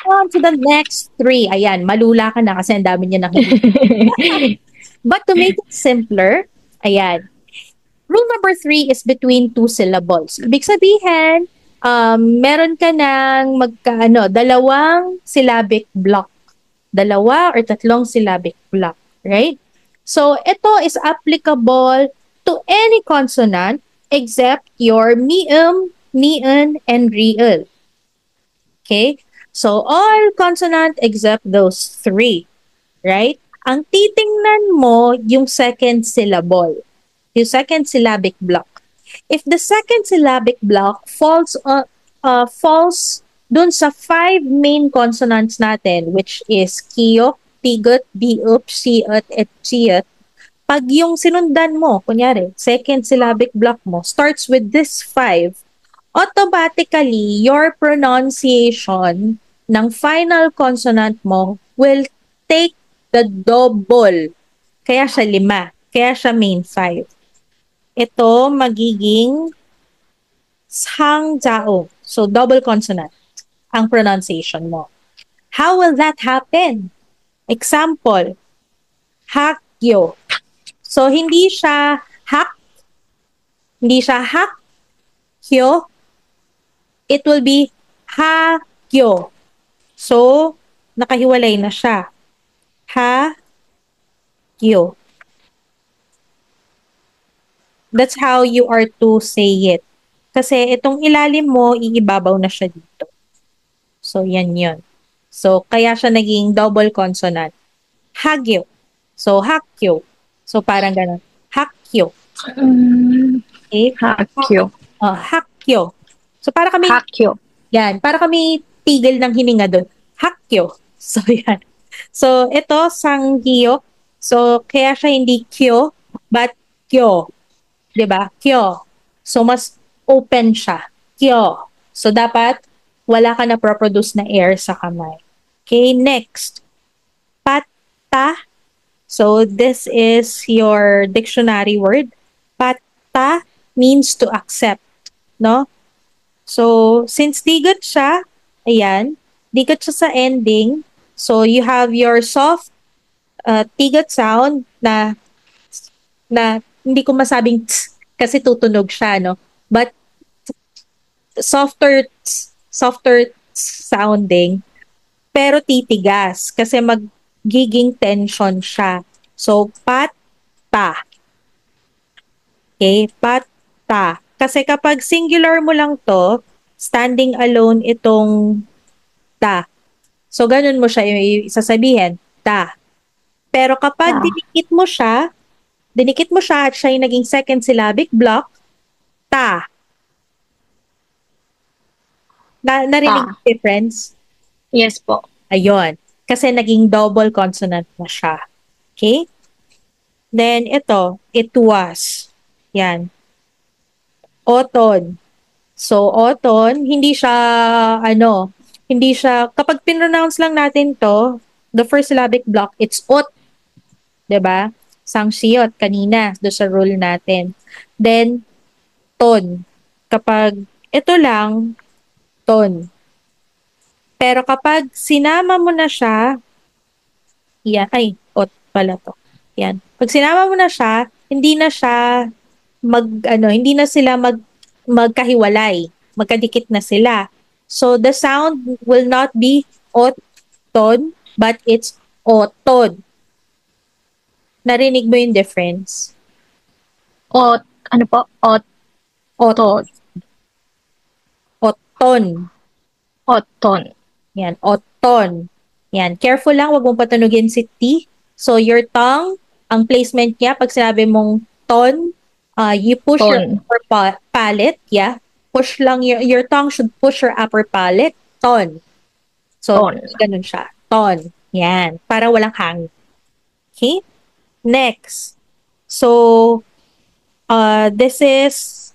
On to the next 3. Ayan. Malula ka na kasi ang dami niya nakikita. But to make it simpler, ayan. Rule number 3 is between 2 syllables. Ibig sabihin, meron ka ng dalawang syllabic block. 2 or 3 syllabic block. Right? So, ito is applicable to any consonant except your mium, nian, and riul. Okay? So, all consonant except those 3. Right? Ang titingnan mo yung second syllable. Yung second syllabic block. If the second syllabic block falls dun sa 5 main consonants natin, which is kiyok, tigot, biup, siot, et chiyot, pag yung sinundan mo, kunyari, second syllabic block mo, starts with this 5, automatically, your pronunciation ng final consonant mo will take the double. Kaya siya 5. Kaya siya main 5. Ito magiging sangjao. So, double consonant ang pronunciation mo. How will that happen? Example, hakyo. So, hindi siya hak, hindi siya hak, kyo. It will be hakyo. So, nakahiwalay na siya. Ha-kyo. That's how you are to say it. Kasi itong ilalim mo, iibabaw na siya dito. So, yan yun. So, kaya siya naging double consonant. Hagyo. So, hakyo. So, parang ganun. Hakyo. Okay? Hakyo. Hakyo. So, para kami... Hakyo. Yan. Para kami tigil ng hininga doon. Hakyo. So, yan. So, ito, sanghyo. So, kaya siya hindi kyo, but kyo. 'Di ba? Kyo. So mas open siya. Kyo. So dapat wala ka na produce na air sa kamay. Okay, next. Patta. So this is your dictionary word. Patta means to accept, no? So since digot siya, ayan, digot siya sa ending. So you have your soft tigot sound na hindi ko masabing tss, kasi tutunog siya, no? But softer sounding, pero titigas kasi magiging tension siya. So, pata. Okay, pata. Kasi kapag singular mo lang to, standing alone itong ta. So, ganun mo siya isasabihin, ta. Pero kapag dinikit mo siya at siya yung naging second syllabic block, ta. Narinig yung difference? Yes po. Ayun. Kasi naging double consonant na siya. Okay? Then ito, it was. Yan. Autumn. So, autumn, hindi siya, hindi siya, kapag pinronounce lang natin to, the first syllabic block, it's ot, 'di ba? Sang siyot kanina, do sa rule natin. Then, ton. Kapag ito lang, ton. Pero kapag sinama mo na siya, yan, ay, ot pala to. Yan. Pag sinama mo na siya, hindi na siya hindi na sila magkahiwalay. Magkadikit na sila. So, the sound will not be ot, ton, but it's oton. Narinig mo yung difference? Ot, ano po? Oton. Oton. Oton. Yan, oton. Yan, careful lang, wag mong patunugin si T. So, your tongue, ang placement niya, pag sinabi mong ton, you push your Ton. upper palate, yeah. Push lang, your tongue should push your upper palate, ton. So, Ton. ganun siya. Ton. Yan, para walang hangin. Okay? Next. So, this is,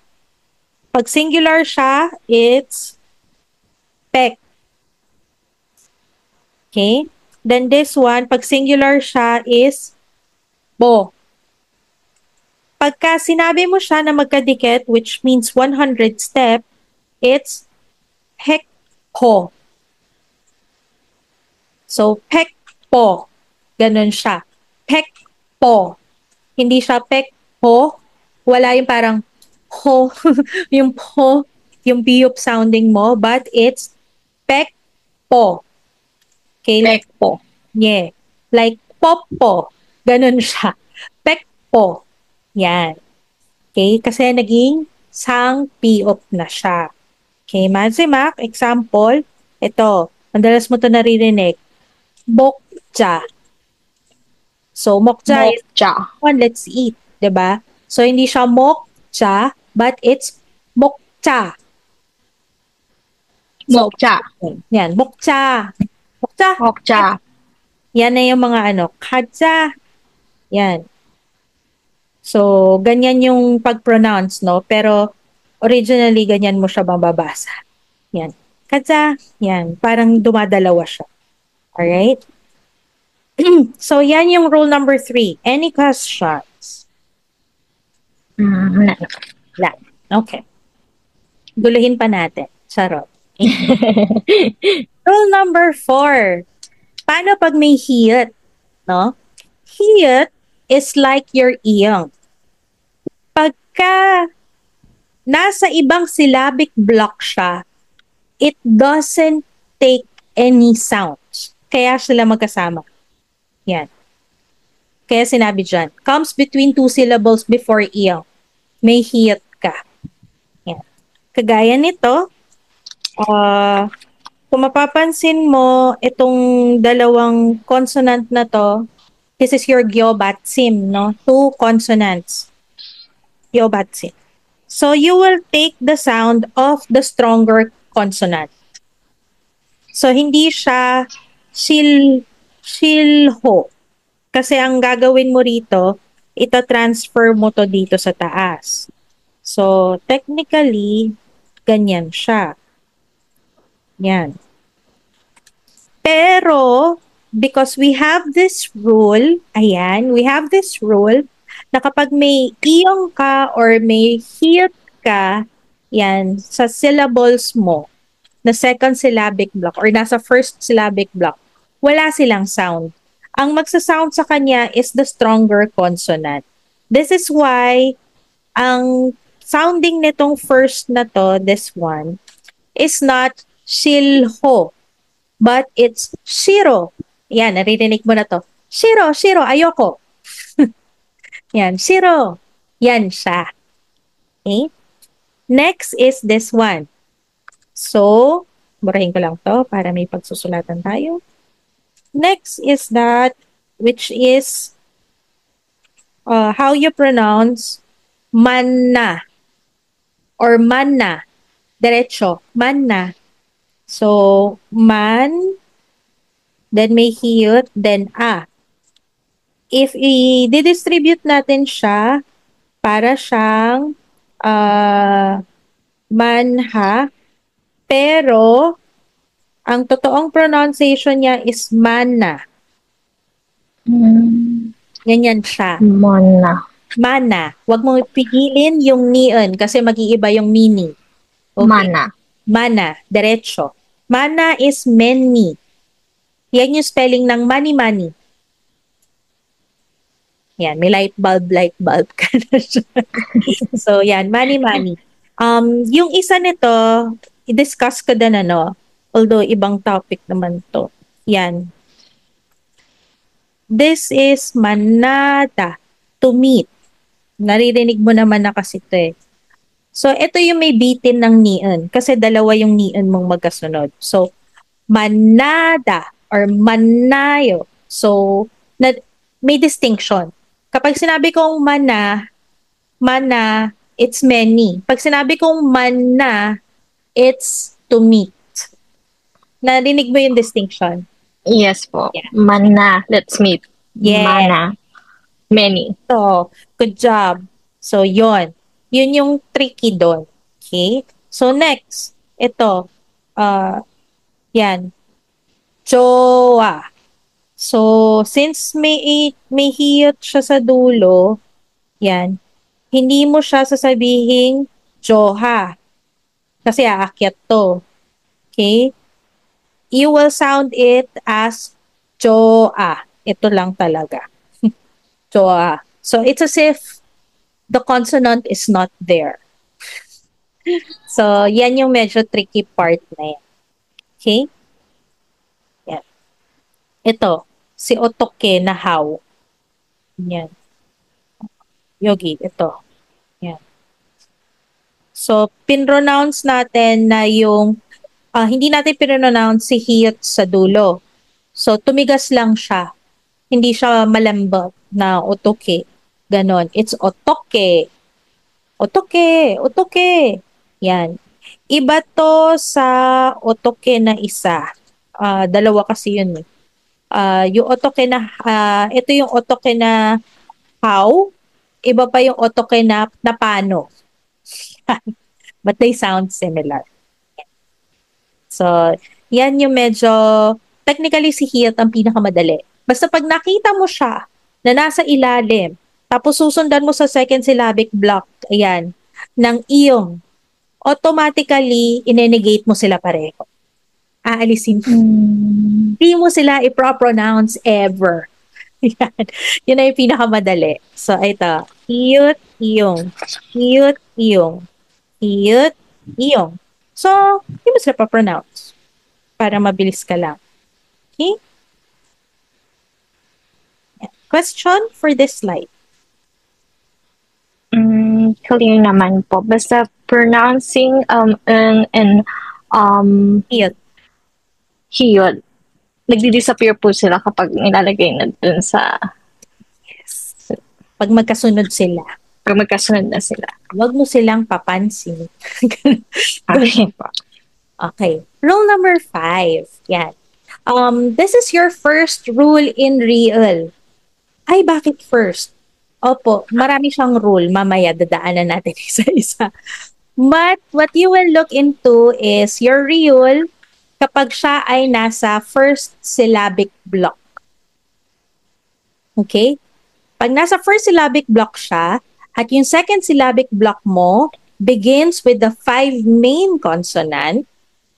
pag singular siya, it's peck. Okay? Then this one, pag singular siya is bo. Pagka sinabi mo siya na magkadikit, which means 100 step, it's hek-po. So, pek-po. Ganun siya. Pek-po. Hindi siya pek-po. Wala yung parang ho, yung po, yung biyop sounding mo, but it's pek-po. Okay, like Pekpo. yeah. Like popo. Ganun siya. Pekpo. Yan. Okay, kasi naging sang piop na siya. Okay, Mazimak, example, ito, madalas mo to naririnig. Bokja. So, mokja is Mokja. one, let's eat. 'Di ba? So, hindi siya mokja, but it's mokja. So, Mokja. yan, mokja. Mokja. Mokja. Yan na yung mga kadza. Yan. So, ganyan yung pag-pronounce, no? Pero, originally, ganyan mo siya mababasa. Yan. Kadza. Yan. Parang dumadalawa siya. Alright? So, yan yung rule number 3. Any questions? Wala. Wala. Okay. Guluhin pa natin. Charot. Rule number 4. Paano pag may hiyat? No? Hiyat is like your iyong. Pagka nasa ibang syllabic block siya, it doesn't take any sounds. Kaya sila magkasama. Yan. Kaya sinabi dyan, comes between 2 syllables before iyong. May hiyat ka. Yan. Kagaya nito, kung mapapansin mo, itong dalawang consonant na to, this is your gyobatsim, no? 2 consonants. Gyobatsim. So, you will take the sound of the stronger consonant. So, hindi siya shilho. Kasi ang gagawin mo rito, ita-transfer mo to dito sa taas. So, technically, ganyan siya. Yan. Pero, because we have this rule, ayan, we have this rule na kapag may iyong ka or may hiyat ka, yan, sa syllables mo, na second syllabic block or nasa first syllabic block, wala silang sound. Ang magsasound sa kanya is the stronger consonant. This is why ang sounding nitong first na to, this one, is not shilho, but it's shiro. Yan, naririnig mo na to. Shiro, shiro, ayoko. Yan, shiro. Yan siya. Okay? Next is this one. So, burahin ko lang to para may pagsusulatan tayo. Next is that, which is how you pronounce manna or manna. Derecho, manna. So, man, then may hiyot, then a. If i-distribute natin siya, para siyang manha, pero ang totoong pronunciation niya is mana. Ganyan siya. Mana. Mana. Huwag mong pigilin yung nian kasi mag-iiba yung meaning. Okay. Mana. Mana. Diretso. Mana is many. Yan yung spelling ng money. Yan, may light bulb ka na siya. So, yan, money. Yung isa nito, i-discuss ko din although ibang topic naman to. Yan. This is manada, to meet. Naririnig mo naman na kasi ito eh. So, ito yung may bitin ng nian kasi dalawa yung nian mong magkasunod. So, manada or manayo. So, may distinction. Kapag sinabi kong mana, it's many. Pag sinabi kong mana, it's to meet. Narinig mo yung distinction? Yes po. Yeah. Mana, let's meet. Yeah. Mana, many. So, good job. So, yon. Yun yung tricky doon. Okay? So, next. Ito. Yan. Jowa. So, since may hiyot siya sa dulo, yan, hindi mo siya sasabihing Joha. Kasi aakyat to. Okay? You will sound it as Joa. Ito lang talaga. Joa. So, it's as if the consonant is not there. So, yan yung medyo tricky part na yan. Okay? Yan. Ito. Si Otoke na how. Yan. Yogi, ito. Yan. So, pinronounce natin na yung, hindi natin pinronounce si hiyot sa dulo. So, tumigas lang siya. Hindi siya malambot na otoke. Ganon. It's otoke. Otoke. Yan. Iba to sa otoke na isa. Dalawa kasi yun eh. Yung otoke na, ito yung otoke na how, iba pa yung otoke na paano. But they sound similar. So, yan yung medyo, technically si hiyot ang pinakamadali. Basta pag nakita mo siya na nasa ilalim, tapos susundan mo sa second syllabic block, ayan, ng iyong, automatically, inenegate mo sila pareho. Aalisin mo. Hindi mo sila i-pronounce ever. Yan. Yun na yung pinakamadali. So, ito. Hiyot, iyong. Hiyot, iyong. Hiyot, iyong. So, hindi mo sila pa-pronounce. Para mabilis ka lang. Okay? Question for this slide. Clear naman po. Basta pronouncing and hiyot, nagdi-disappear po sila kapag nilalagay na dun sa... Yes. Pag magkasunod sila. Pag magkasunod na sila. Huwag mo silang papansin. Okay po. Okay. Rule number 5. Yan. This is your first rule in real. Ay, bakit first? Opo, marami siyang rule. Mamaya, dadaanan natin isa-isa. But what you will look into is your real kapag siya ay nasa first syllabic block. Okay? Pag nasa first syllabic block siya, at yung second syllabic block mo begins with the 5 main consonant,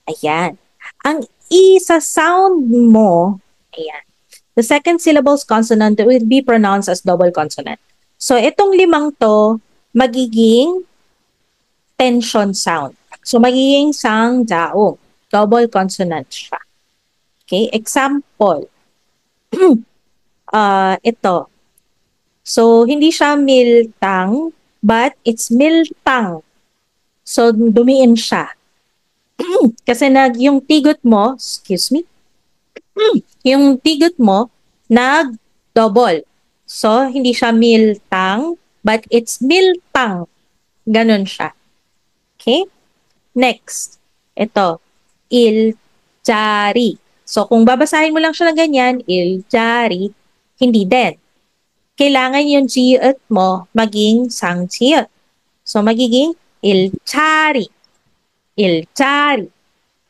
ayan. Ang isa-sound mo, ayan. The second syllable's consonant will be pronounced as double consonant. So, itong 5 to, magiging tension sound. So, magiging sang jaong. Double consonant siya. Okay? Example. Ito. So, hindi siya miltang, but it's miltang. So, dumiin siya. Kasi yung tigot mo, excuse me, yung tigot mo, nag-double. So, hindi siya miltang, but it's miltang. Ganon siya. Okay? Next. Ito. Iljari. So, kung babasahin mo lang siya ng ganyan, il-jari, hindi din. Kailangan yung jiut mo maging sang-jiut. So, magiging il-jari. Il-jari.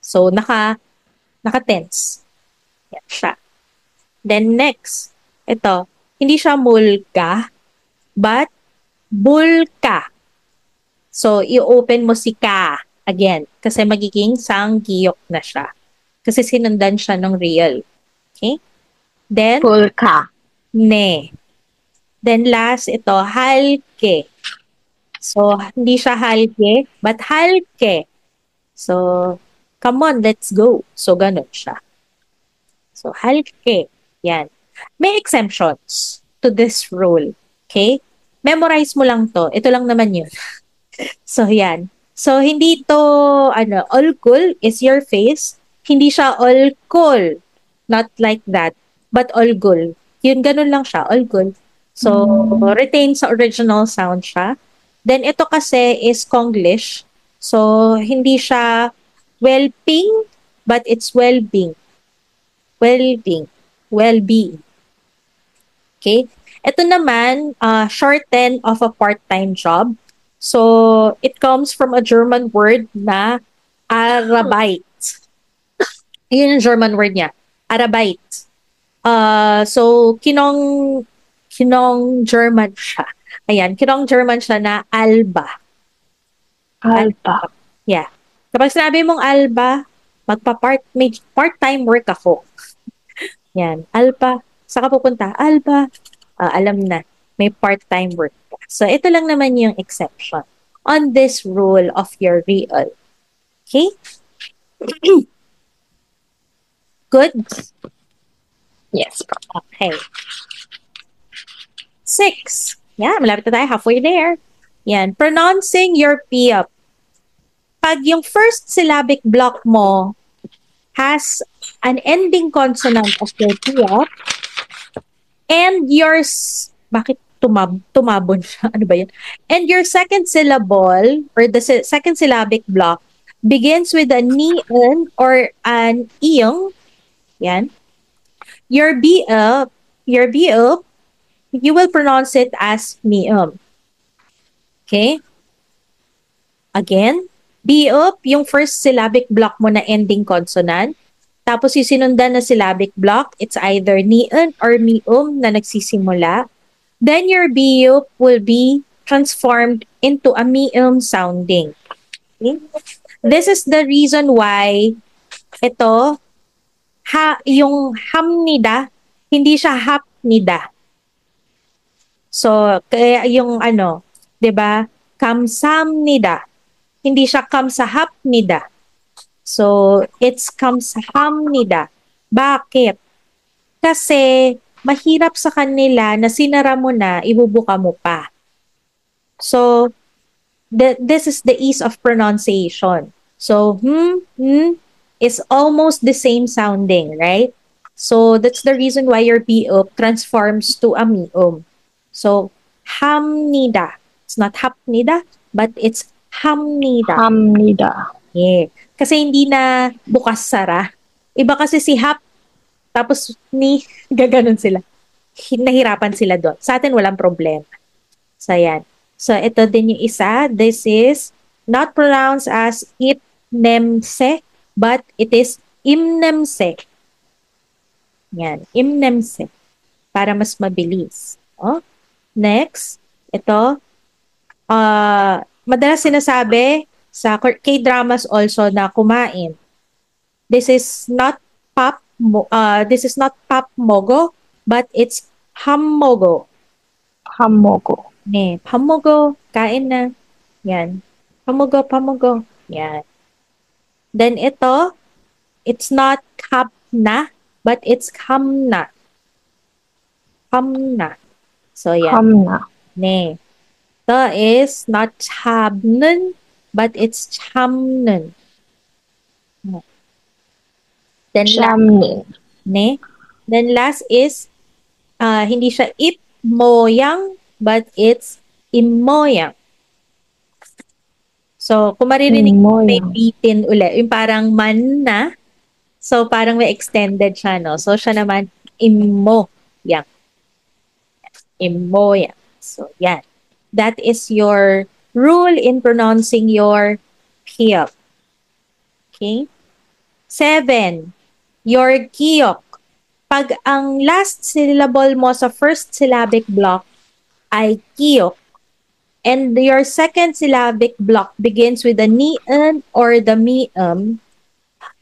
So, naka-tense. Yan siya. Then next, ito, hindi siya mulka, but bulka. So, i-open mo si ka again kasi magiging sanggiyok na siya. Kasi sinundan siya ng real. Okay? Then, Pulka. ne. Then last, ito, halke. So, hindi siya halke, but halke. So, come on, let's go. So, ganun siya. So, halke. Yan. May exemptions to this rule. Okay? Memorize mo lang to. Ito lang naman yun. So, yan. So, hindi to, all cool is your face. Hindi siya all cool. Not like that. But all cool. Yun, ganun lang siya. All cool. So, retain sa original sound siya. Then, ito kasi is Konglish. So, hindi siya well-being, but it's well-being. Well-being. Well-being. Okay? Ito naman, shorten of a part-time job. So, it comes from a German word na Arbeit. Yun yung German word niya. Arbeit. So, kinong German siya. Ayan, kinong German siya na Alba. Alba. Yeah. Kapag sinabi mong Alba, may part-time work ako. Yan, Alba. Saan ka pupunta? Alba. Alam na, may part-time work ka. So, ito lang naman yung exception on this rule of your real. Okay? Good? Yes. Okay. 6. Yeah, malapit na tayo. Halfway there. Yan. Pronouncing your P-up. Pag yung first syllabic block mo has an ending consonant of your P-up and yours, bakit tumabon siya? Ano ba yun? And your second syllable or the second syllabic block begins with a ni-en or an iyong. Yan. Your B-up, you will pronounce it as mi-um. Okay? Again, B-up, yung first syllabic block mo na ending consonant. Tapos yung sinundan na syllabic block, it's either ni-en or mi-um na nagsisimula. Then your B-up will be transformed into a mi-um sounding. Okay? This is the reason why ito, yung hamnida, hindi siya hapnida. So, kaya yung 'di ba? Kamsamnida. Hindi siya kamsahapnida. So, it's kamsahamnida. Bakit? Kasi mahirap sa kanila na sinara mo na, ibubuka mo pa. So, this is the ease of pronunciation. So, is almost the same sounding, right? So, that's the reason why your P-up transforms to a mi-um. So, hamnida. It's not hapnida, but it's hamnida. Hamnida. Yeah. Kasi hindi na bukas-sara. Iba kasi si hap, tapos ni, gaganon sila. Nahirapan sila doon. Sa atin, walang problema. So, yan. So, ito din yung isa. This is not pronounced as ipnemse, but it is imnemse. Yan, imnemse. Para mas mabilis. Oh. Next, ito. Madalas sinasabi sa K-dramas also na kumain. This is not pap mogo, but it's hammogo. Hammogo. Hammogo, kain na. Yan. Pamugo. Yan. Then ito, it's not kapna, but it's kamna. Kamna. So, yan. Hamna. Ito is not chabnun, but it's chamnun. Then Chamnin. Then last is, hindi siya ip-moyang, but it's imoyang. So, kung maririnig mo, may bitin uli. Yung parang man na. So, parang may extended siya, no? So, siya naman, imo. Yan. Imo yan. So, yan. That is your rule in pronouncing your piyok. Okay? 7. Your kiyok. Pag ang last syllable mo sa first syllabic block ay kiyok, and your second syllabic block begins with the nian or the miam,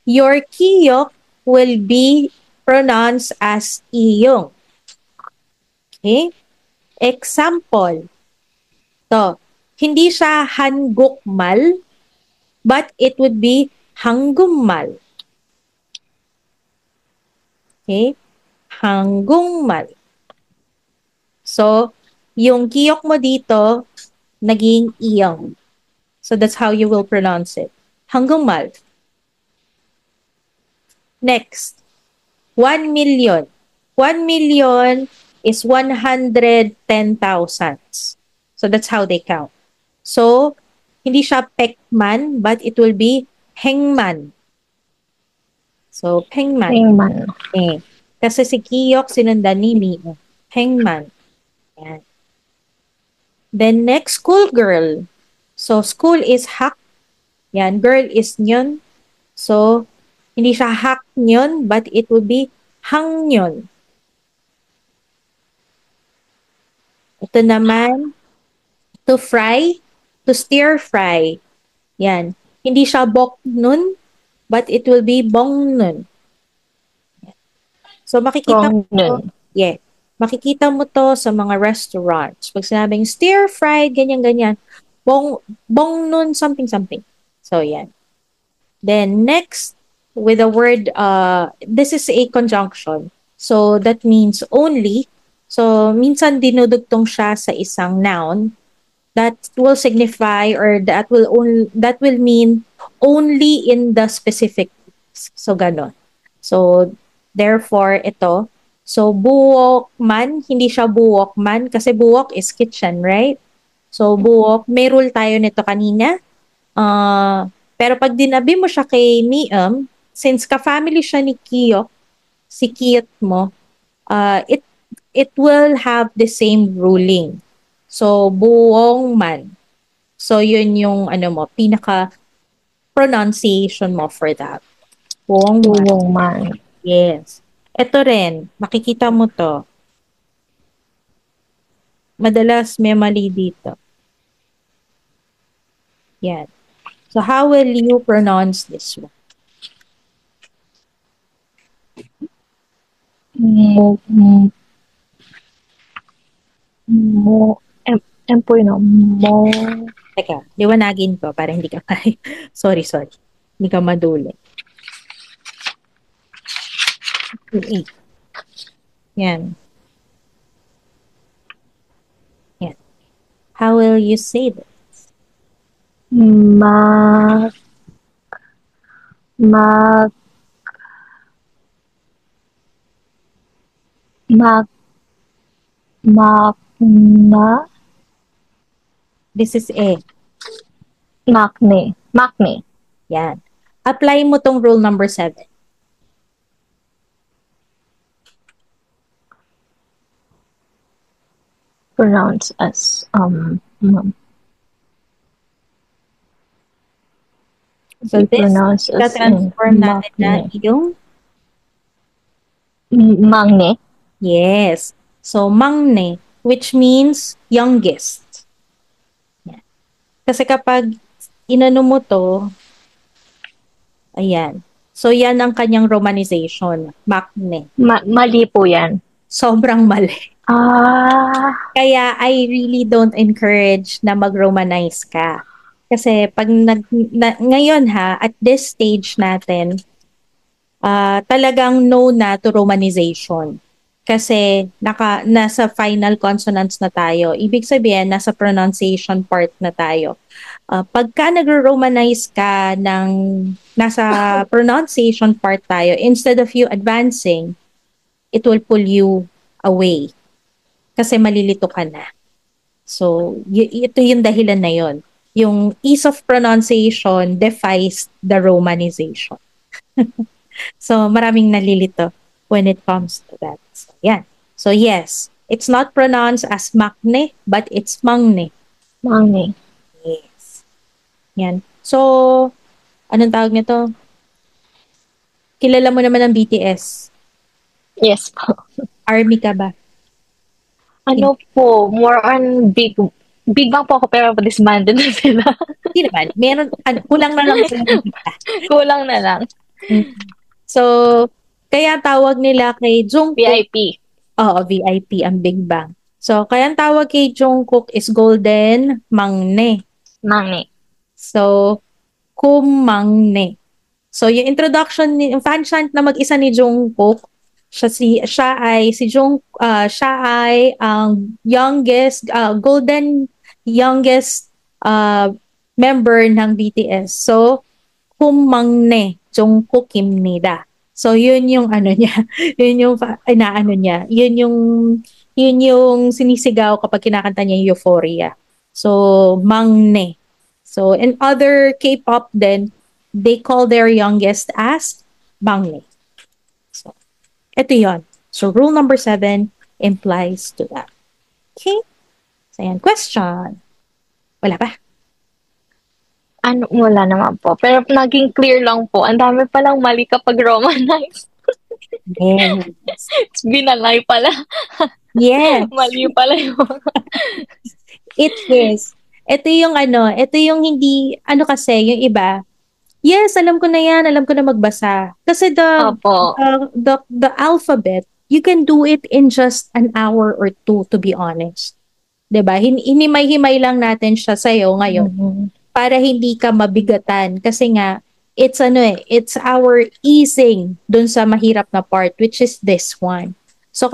your kiyok will be pronounced as iyong. Okay? Example. To, hindi siya hangukmal, but it would be hanggummal. Okay? Hanggummal. So, yung kiyok mo dito, naging iyong. So, that's how you will pronounce it. Hanggummal. Next, 1 million. 1 million is 110,000. So that's how they count. So, hindi siya pekman, but it will be hengman. So, pengman. Hangman. Eh. Kasi si Kiyok sinundan ni Mi. Hengman. Yan. Then next, schoolgirl. So, school is hak. Yan. Girl is nyon. So, hindi siya hak nyon, but it will be hang nyon. Ito naman, to fry, to stir fry. Yan. Hindi siya bok nun, but it will be bong nun. So, makikita mo to, Gongnon. yeah, makikita mo to sa mga restaurants. Pag sinabing stir-fried, ganyan-ganyan, bong nun, something-something. So, yan. Then, next, with the word, this is a conjunction. So, that means only. So, minsan dinudugtong siya sa isang noun that will signify or that will mean only in the specific place. So, ganon. So, therefore, ito. So, buwok man, hindi siya buwok man kasi buwok is kitchen, right? So, buwok, may rule tayo nito kanina. Pero pag dinabi mo siya kay Miam, since ka-family siya ni Kiyok, si Kiyot mo, it will have the same ruling. So, buwong man. So, yun yung pinaka pronunciation mo for that. Buwong man. Buwong man. Yes. Ito rin, makikita mo to. Madalas may mali dito. Yan. So, how will you pronounce this one? Mo, po yun, mo, Teka, liwanagin ko para hindi ka sorry. Hindi ka maduli. Yan. Yan. How will you say this? mag, This is A. makne. Yan. Apply mo tong rule number 7. Pronounce as, So this, pronounce as transform natin na yung mangne. yes. So, mangne, which means youngest. Yan. Kasi kapag inano mo to, ayan. So, yan ang kanyang romanization. Makne. Mali po yan. Sobrang mali. Kaya I really don't encourage na mag-romanize ka. Kasi pag ngayon at this stage natin, talagang no na to romanization. Kasi nasa final consonants na tayo. Ibig sabihin, nasa pronunciation part na tayo. Pagka nag-romanize ka nasa pronunciation part tayo, instead of you advancing, it will pull you away. Kasi malilito ka na. So, ito yung dahilan na yon. Yung ease of pronunciation defies the romanization. So, maraming nalilito when it comes to that. So, yan. So, yes, it's not pronounced as makne, but it's mangne. Mangi. Yes. Yan. So, anong tawag nito? Kilala mo naman ang BTS. Yes po. Army ka ba? Ano po, more on Big Bang po ako pero disbanded na sila. Hindi naman. Meron, kulang na lang sila ng kita. Kulang na lang. So, kaya tawag nila kay Jungkook. VIP. Oo, VIP ang Big Bang. So, kaya ang tawag kay Jungkook is Golden Mangne. Mangi. So, Kumangne. So, yung introduction, yung fan chant na mag-isa ni Jungkook, siya ay ang youngest, golden youngest member ng BTS. So, Kumangne Jungkook Kimnida. So, yun yung ano niya, yun yung inaano niya, yun yung sinisigaw kapag kinakanta niya yung Euphoria. So, Mangne. So, in other K-pop then, they call their youngest as Mangne. So, ito yon. So, rule number 7 implies to that. Okay? So, yan. Question. Wala pa? Ano, wala naman po. Pero naging clear lang po. Ang dami palang mali kapag Romanized. Yes. It's binalay pala. Yes. Mali pala yung It is. Ito yung hindi, ano kasi, yung iba, yes, alam ko na yan, alam ko na magbasa. Kasi Opo. the alphabet, you can do it in just an hour or two, to be honest. 'Di ba? Hinimay-himay lang natin siya sa'yo ngayon para hindi ka mabigatan. Kasi nga, it's our easing dun sa mahirap na part, which is this one. So,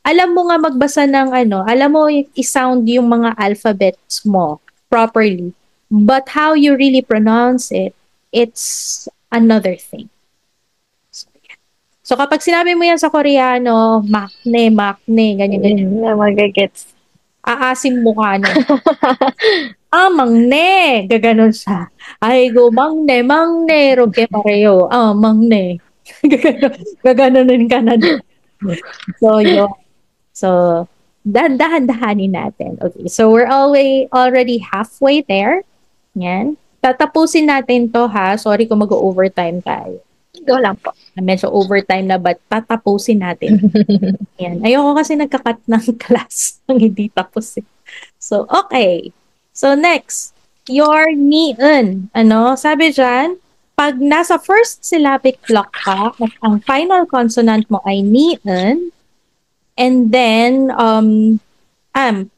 alam mo nga magbasa ng alam mo i-sound yung mga alphabets mo properly. But how you really pronounce it, it's another thing. So, kapag sinabi mo yan sa Koreano, makne, ganyan. Na magagets. Aasim mo ka na. Mangne. Gaganon siya. Ay, go, mangne, roke pareo. Mangne. Gaganon ka na. So, yun. So, dahan-dahanin natin. Okay, so we're already halfway there. Yan. Tatapusin natin to ha. Sorry kung mag-overtime tayo. Go lang po. Medyo overtime na but tatapusin natin. Yan. Ayoko kasi nagka-cut ng class nang hindi tapos eh. So, okay. So, next. Your niun. Sabi dyan, pag nasa first syllabic block ka, at ang final consonant mo ay niun, and then,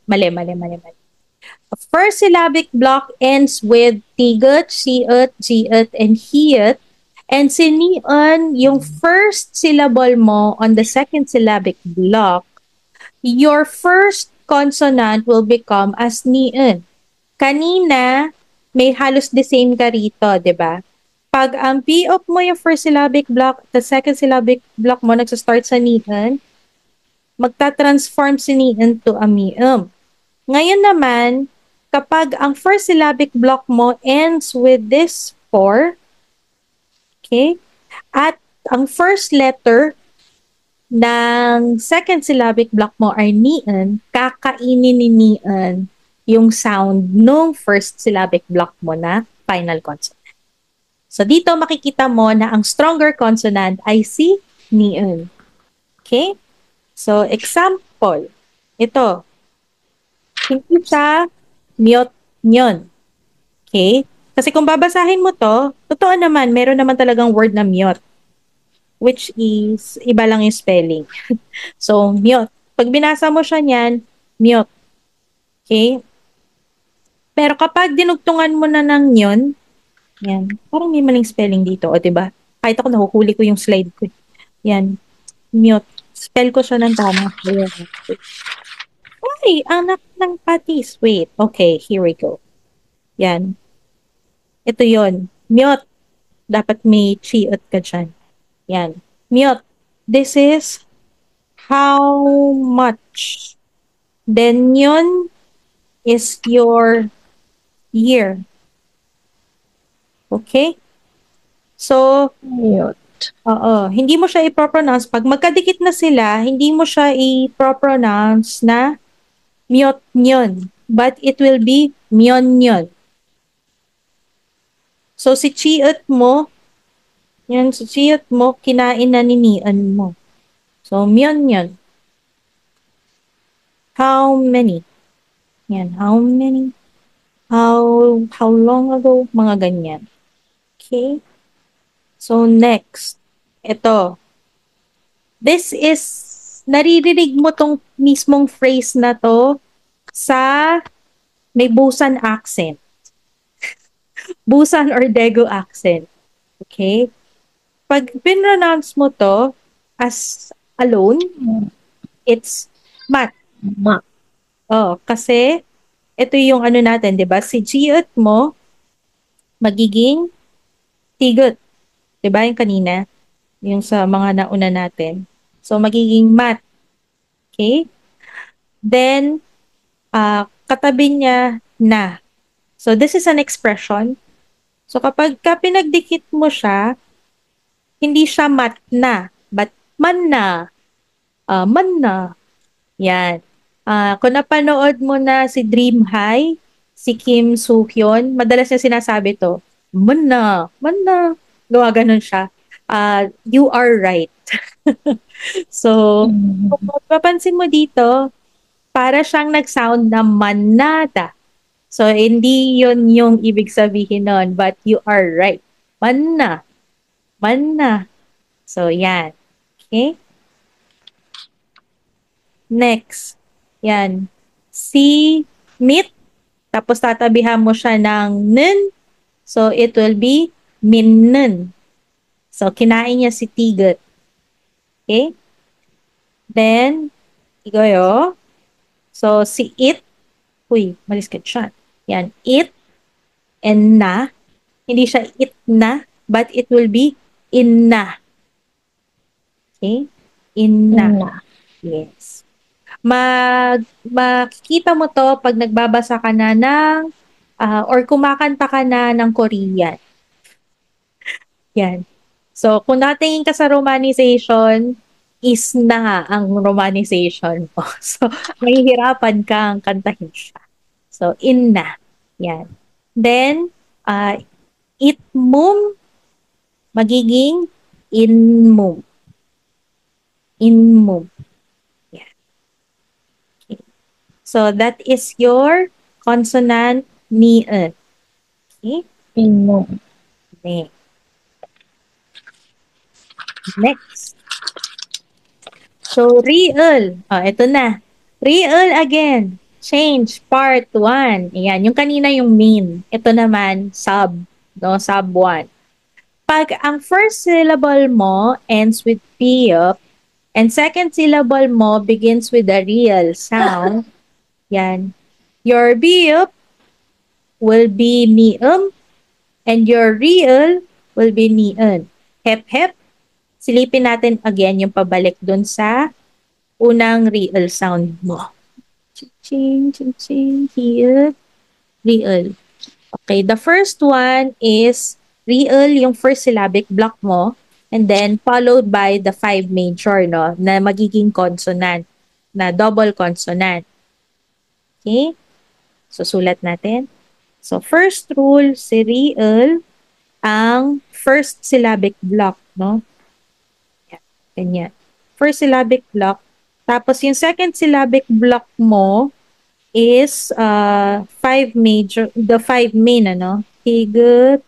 mali. First syllabic block ends with tigut, siut, jiut, and hiut. And si niun, yung first syllable mo on the second syllabic block, your first consonant will become as niun. Kanina, may halos the same ka rito, di ba? Pag ang P-op mo yung first syllabic block, the second syllabic block mo nagsastart sa niun, magta-transform si niun to a mium. Ngayon naman, kapag ang first syllabic block mo ends with this 4, okay, at ang first letter ng second syllabic block mo ay niun, kakainin ni niun yung sound nung first syllabic block mo na final consonant. So, dito makikita mo na ang stronger consonant ay si niun. Okay? So, example. Ito. Hindi siya myot nyon. Okay? Kasi kung babasahin mo to, totoo naman, meron naman talagang word na myot. Which is, iba lang yung spelling. So, myot. Pag binasa mo siya niyan, myot. Okay? Pero kapag dinugtungan mo na ng nyon, yan, parang may maling spelling dito, o diba? Kahit ako nahuhuli ko yung slide ko. Yan, myot. Spell ko siya ng tama. Ay, anak ng patis. Wait, okay, here we go. Yan. Ito yon. Myot. Dapat may chiot ka dyan. Yan. Myot. This is how much. Then yun is your year. Okay? So, Myot. Oo, hindi mo siya i-pronounce. Pag magkadikit na sila, hindi mo siya i-pronounce na myot nyon. But it will be myon nyon. So, si chiot mo, yan, si chiot mo, kinain na ninian mo. So, myon nyon. How many? Yan, how many? How long ago? Mga ganyan. Okay? So, next. Ito. This is, naririnig mo tong mismong phrase na to sa may Busan accent. Busan or Daegu accent. Okay? Pag pinronounce mo to as alone, it's mat. Ma. Oh, kasi ito yung ano natin, 'di ba? Si jiut mo magiging tigut. 'Di ba yung kanina? Yung sa mga nauna natin. So magiging mat. Okay? Then katabi niya na. So this is an expression. So kapag pinagdikit mo siya, hindi siya mat na, but man na. Man na. Yan. Kung napanood mo na si Dream High, si Kim Soo Hyun, madalas niya sinasabi to, man na. Gawa ganun siya. You are right. So, Mm. kung mapapansin mo dito, para siyang nag-sound na manada. So, hindi yun yung ibig sabihin nun, but you are right. Manna. Manna. So, yan. Okay? Next. Yan. Si meat, tapos tatabihan mo siya ng nun. So, it will be minun. So, kinain niya si tigot. Okay? Then, igoyo. So, si it. Uy, maliskat siya. Yan. It and na. Hindi siya it na, but it will be inna. Okay? Inna. Na. Yes. Makikita mo to pag nagbabasa ka na ng or kumakanta ka na ng Korean. Yan. So, kung natingin ka sa romanization, is na ang romanization mo. So, mahihirapan kang kantahin siya. So, in na. Yan. Then, it mum, magiging in mum. In mum. Yan. Okay. So, that is your consonant ni e. Okay? Inom. Ne. Next. So, real. Ito na. Real again. Change part 1. Ayan, yung kanina yung main. Ito naman, sub. No, sub 1. Pag ang first syllable mo ends with piop, and second syllable mo begins with a real sound, yan. Your biop will be mium, and your real will be niun. Hep, hep. Silipin natin again yung pabalik dun sa unang real sound mo. Ching, ching, ching, here, real. Okay, the first one is real, yung first syllabic block mo, and then followed by the 5 major, no, na magiging consonant, na double consonant. Okay? So, sulat natin. So, first rule, si real, ang first syllabic block, no? Ganyan. First syllabic block. Tapos yung second syllabic block mo is 5 major, the 5 main, ano? Higut,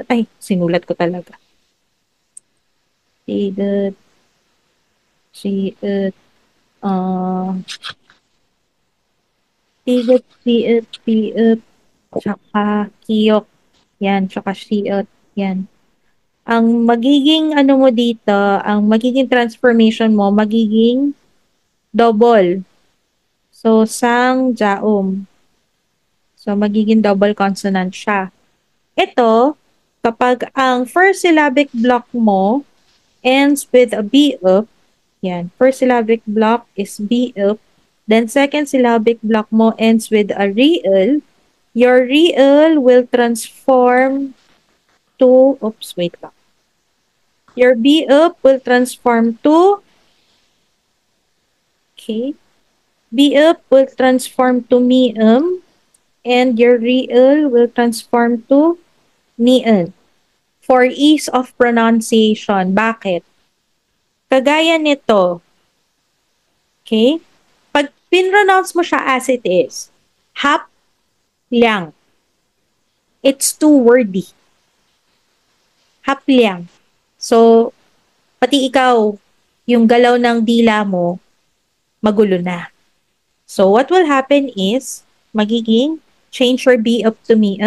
ay, sinulat ko talaga. Higut, higut, higut, higut, tsaka kiyok. Yan, tsaka shiot. Yan. Ang magiging ano mo dito, ang magiging transformation mo, magiging double. So, sang, jaum. So, magiging double consonant siya. Ito, kapag ang first syllabic block mo ends with a B up, yan, first syllabic block is B up, then second syllabic block mo ends with a real, your real will transform to, oops, wait lang. Your be up will transform to, okay, be up will transform to me and your real will transform to nian. For ease of pronunciation. Bakit? Kagaya nito, okay? Pag pinronounce mo siya as it is, hap liang. It's too wordy. Hap liang. So, pati ikaw, yung galaw ng dila mo, magulo na. So, what will happen is, magiging, change your be up to me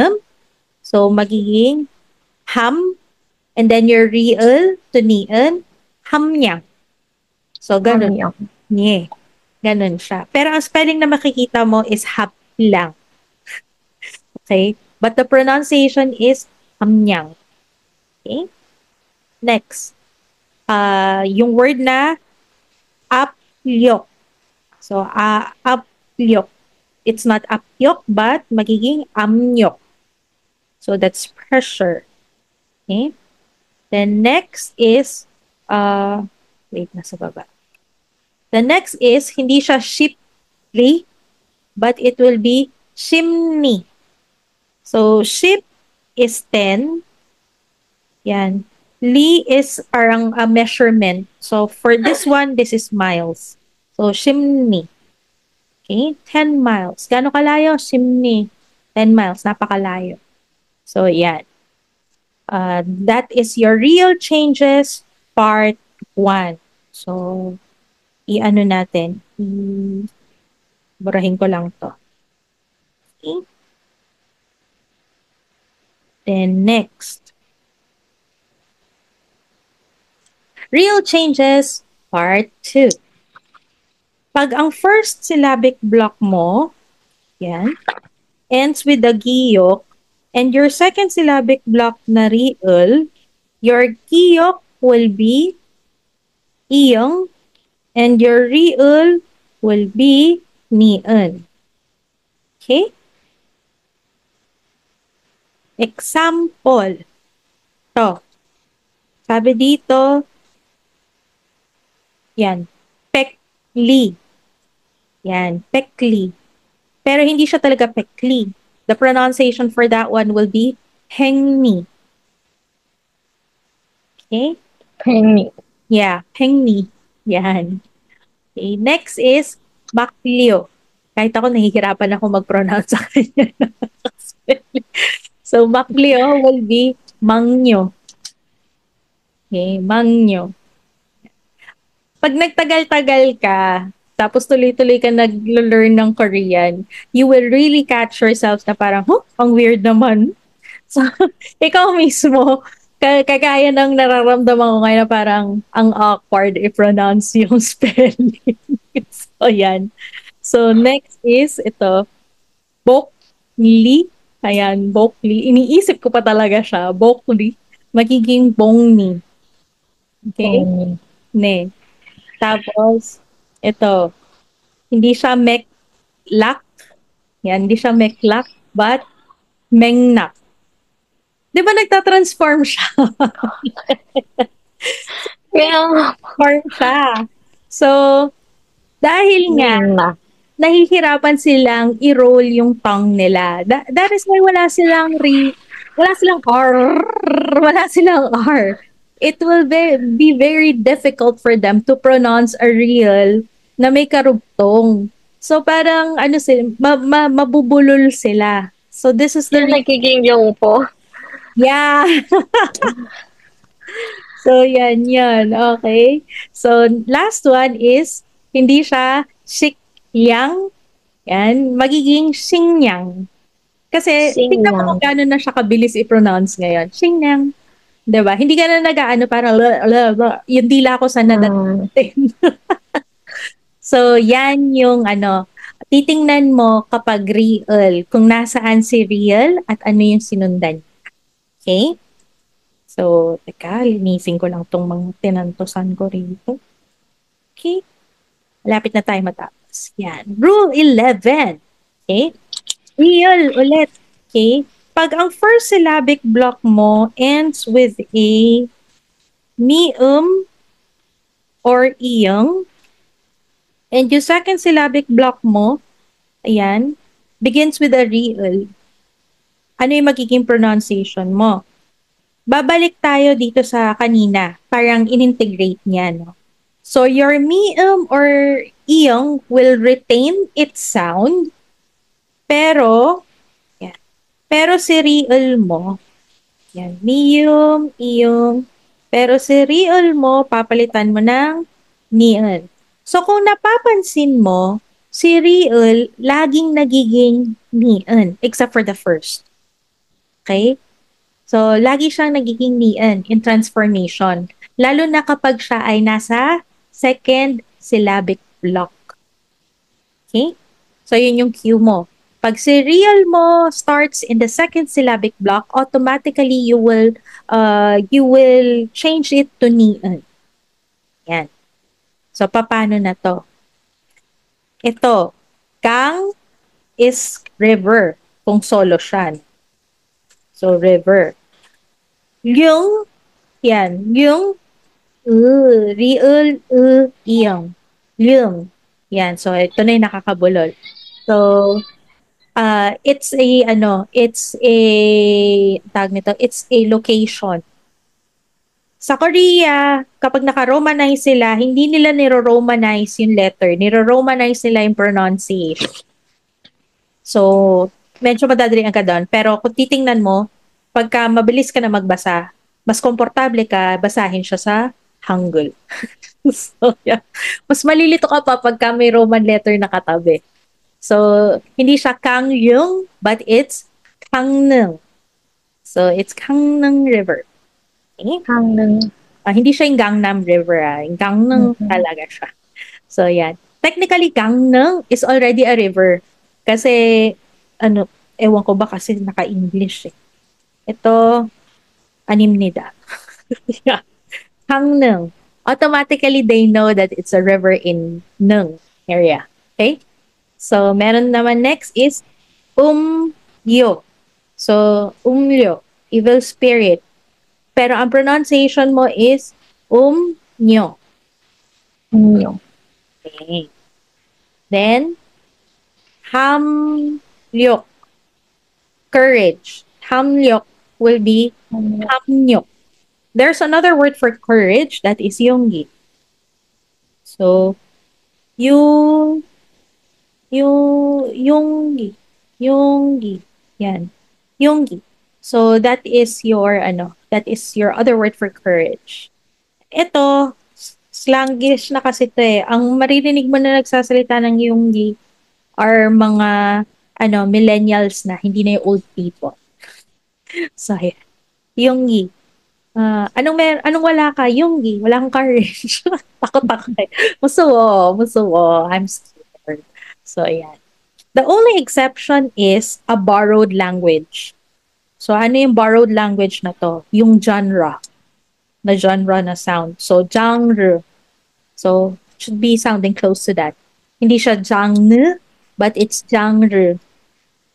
So, magiging ham, and then your real to nian, hamnyang. So, ganun. Hamyang. Nye. Ganun siya. Pero ang spelling na makikita mo is hap lang. Okay? But the pronunciation is hamnyang. Okay? Next. Yung word na aplyok. So, aplyok. It's not apyok, but magiging amnyok. So, that's pressure. Okay? Then next is, wait, nasa baba. The next is, hindi siya shiply, but it will be shimni. So, ship is 10. Yan. Li is parang a measurement. So, for this one, this is miles. So, shimni. Okay? 10 miles. Gano'ng kalayo? Shimni. 10 miles. Napakalayo. So, yan. That is your real changes part 1. So, i-ano natin. Burahin ko lang to. Okay? Then, next. Real changes, part 2. Pag ang first syllabic block mo, yan, ends with the giyok, and your second syllabic block na real, your giyok will be iyong, and your real will be nian. Okay? Example. To. Sabi dito, yan, pekli. Yan, pekli. Pero hindi siya talaga pekli. The pronunciation for that one will be pengni. Okay? Penny. Yeah, pengni. Yan. Okay, next is baklio. Kahit ako nahihirapan ako mag-pronounce sa kanya. So, baklio will be mangyo. Okay, mangyo. Pag nagtagal-tagal ka, tapos tuloy-tuloy ka nag-learn ng Korean, you will really catch yourself na parang, ang weird naman. So, ikaw mismo, kagaya ng nararamdaman ko ngayon na parang ang awkward i-pronounce yung spelling. So, yan. So, next is ito, bokli. Ayan, bokli. Iniisip ko pa talaga siya. Bokli. Magiging bongni. Okay? Penny. Ne. Tapos, ito, hindi siya meklak. Yan, hindi siya meklak, but mengnak. Di ba nagtatransform siya? Kaya, Form siya. So, dahil nga, na. nahihirapan silang i-roll yung tongue nila. That is why wala silang R. Wala silang R. It will be very difficult for them to pronounce a real na may karugtong. So parang ano sila, mabubulol sila. So this is the Kaya nagiging yung po. yeah. So yan. Okay. So last one is hindi siya xikyang. Yan, magiging Xingyang. Kasi, tingnan mo kung Sinyang. gano'n na siya kabilis i-pronounce ngayon. Xingyang. Diba? Hindi ka na nag-ano, parang, yung dila ko sa nadadating. So, yan yung, titingnan mo kapag real, kung nasaan si real at ano yung sinundan. Okay? So, teka, linisin ko lang tong mga tinantosan ko rito. Okay? Malapit na tayo matapos. Yan. Rule 11. Okay? Real ulit. Okay? Pag ang first syllabic block mo ends with a nium or iyong, and yung second syllabic block mo, ayan, begins with a real, ano yung magiging pronunciation mo? Babalik tayo dito sa kanina, parang in-integrate niya, no? So your mium or iyong will retain its sound, pero, yan, pero si real mo, yan, mium, iyong, pero si real mo, papalitan mo ng nian. So kung napapansin mo, si real laging nagiging nian, except for the first. Okay? So, lagi siyang nagiging nian in transformation. Lalo na kapag siya ay nasa second syllabic block. Okay? So, yun yung cue mo. Pag si real mo starts in the second syllabic block, automatically you will change it to nian. Yan. So, paano na to? Ito, kang is river kung solo siya. So, river. Yung, yan, yung real, iyong, yung. Yan, so ito na yung nakakabulol. So, tag nito, it's a location. Sa Korea, kapag naka-romanize sila, hindi nila niro-romanize yung letter, niro-romanize nila yung pronunciation. So, medyo madadalian ka doon. Pero kung titingnan mo, pagka mabilis ka na magbasa, mas komportable ka basahin siya sa Hangul. So, yeah. Mas malilito ka pa pagka may Roman letter na katabi. So, hindi siya Kang Yung, but it's Kangnung. So, it's Kangnung River. Okay? Hanggang. Hindi siya yung Gangnam River. Yung Gangnam talaga siya. So, yan. Technically, Gangnam is already a river. Kasi, ewan ko ba kasi naka-English eh. Ito, Animnida. Yeah. Gangnam. Automatically, they know that it's a river in Nung area. Okay? So, meron naman next is Umyo. So, Umyo, evil spirit. Pero ang pronunciation mo is Umnyo. Yung. Okay. Then, Hamlyok. Courage. Hamlyok will be Hamnyok. There's another word for courage that is Yonggi. So, yung Yonggi. Yonggi. Yan. Yonggi. So, that is your other word for courage. Ito, slangish na kasi ito eh. Ang maririnig mo na nagsasalita ng Yonggi are mga millennials na, hindi na yung old people. So, yeah. Yonggi. Anong wala ka? Yonggi. Wala kang courage. Takot eh. Musuwo. I'm scared. So, yeah. The only exception is a borrowed language. So, ano yung borrowed language na to? Yung genre. Na genre na sound. So, genre. So, should be sounding close to that. Hindi siya genre, but it's genre.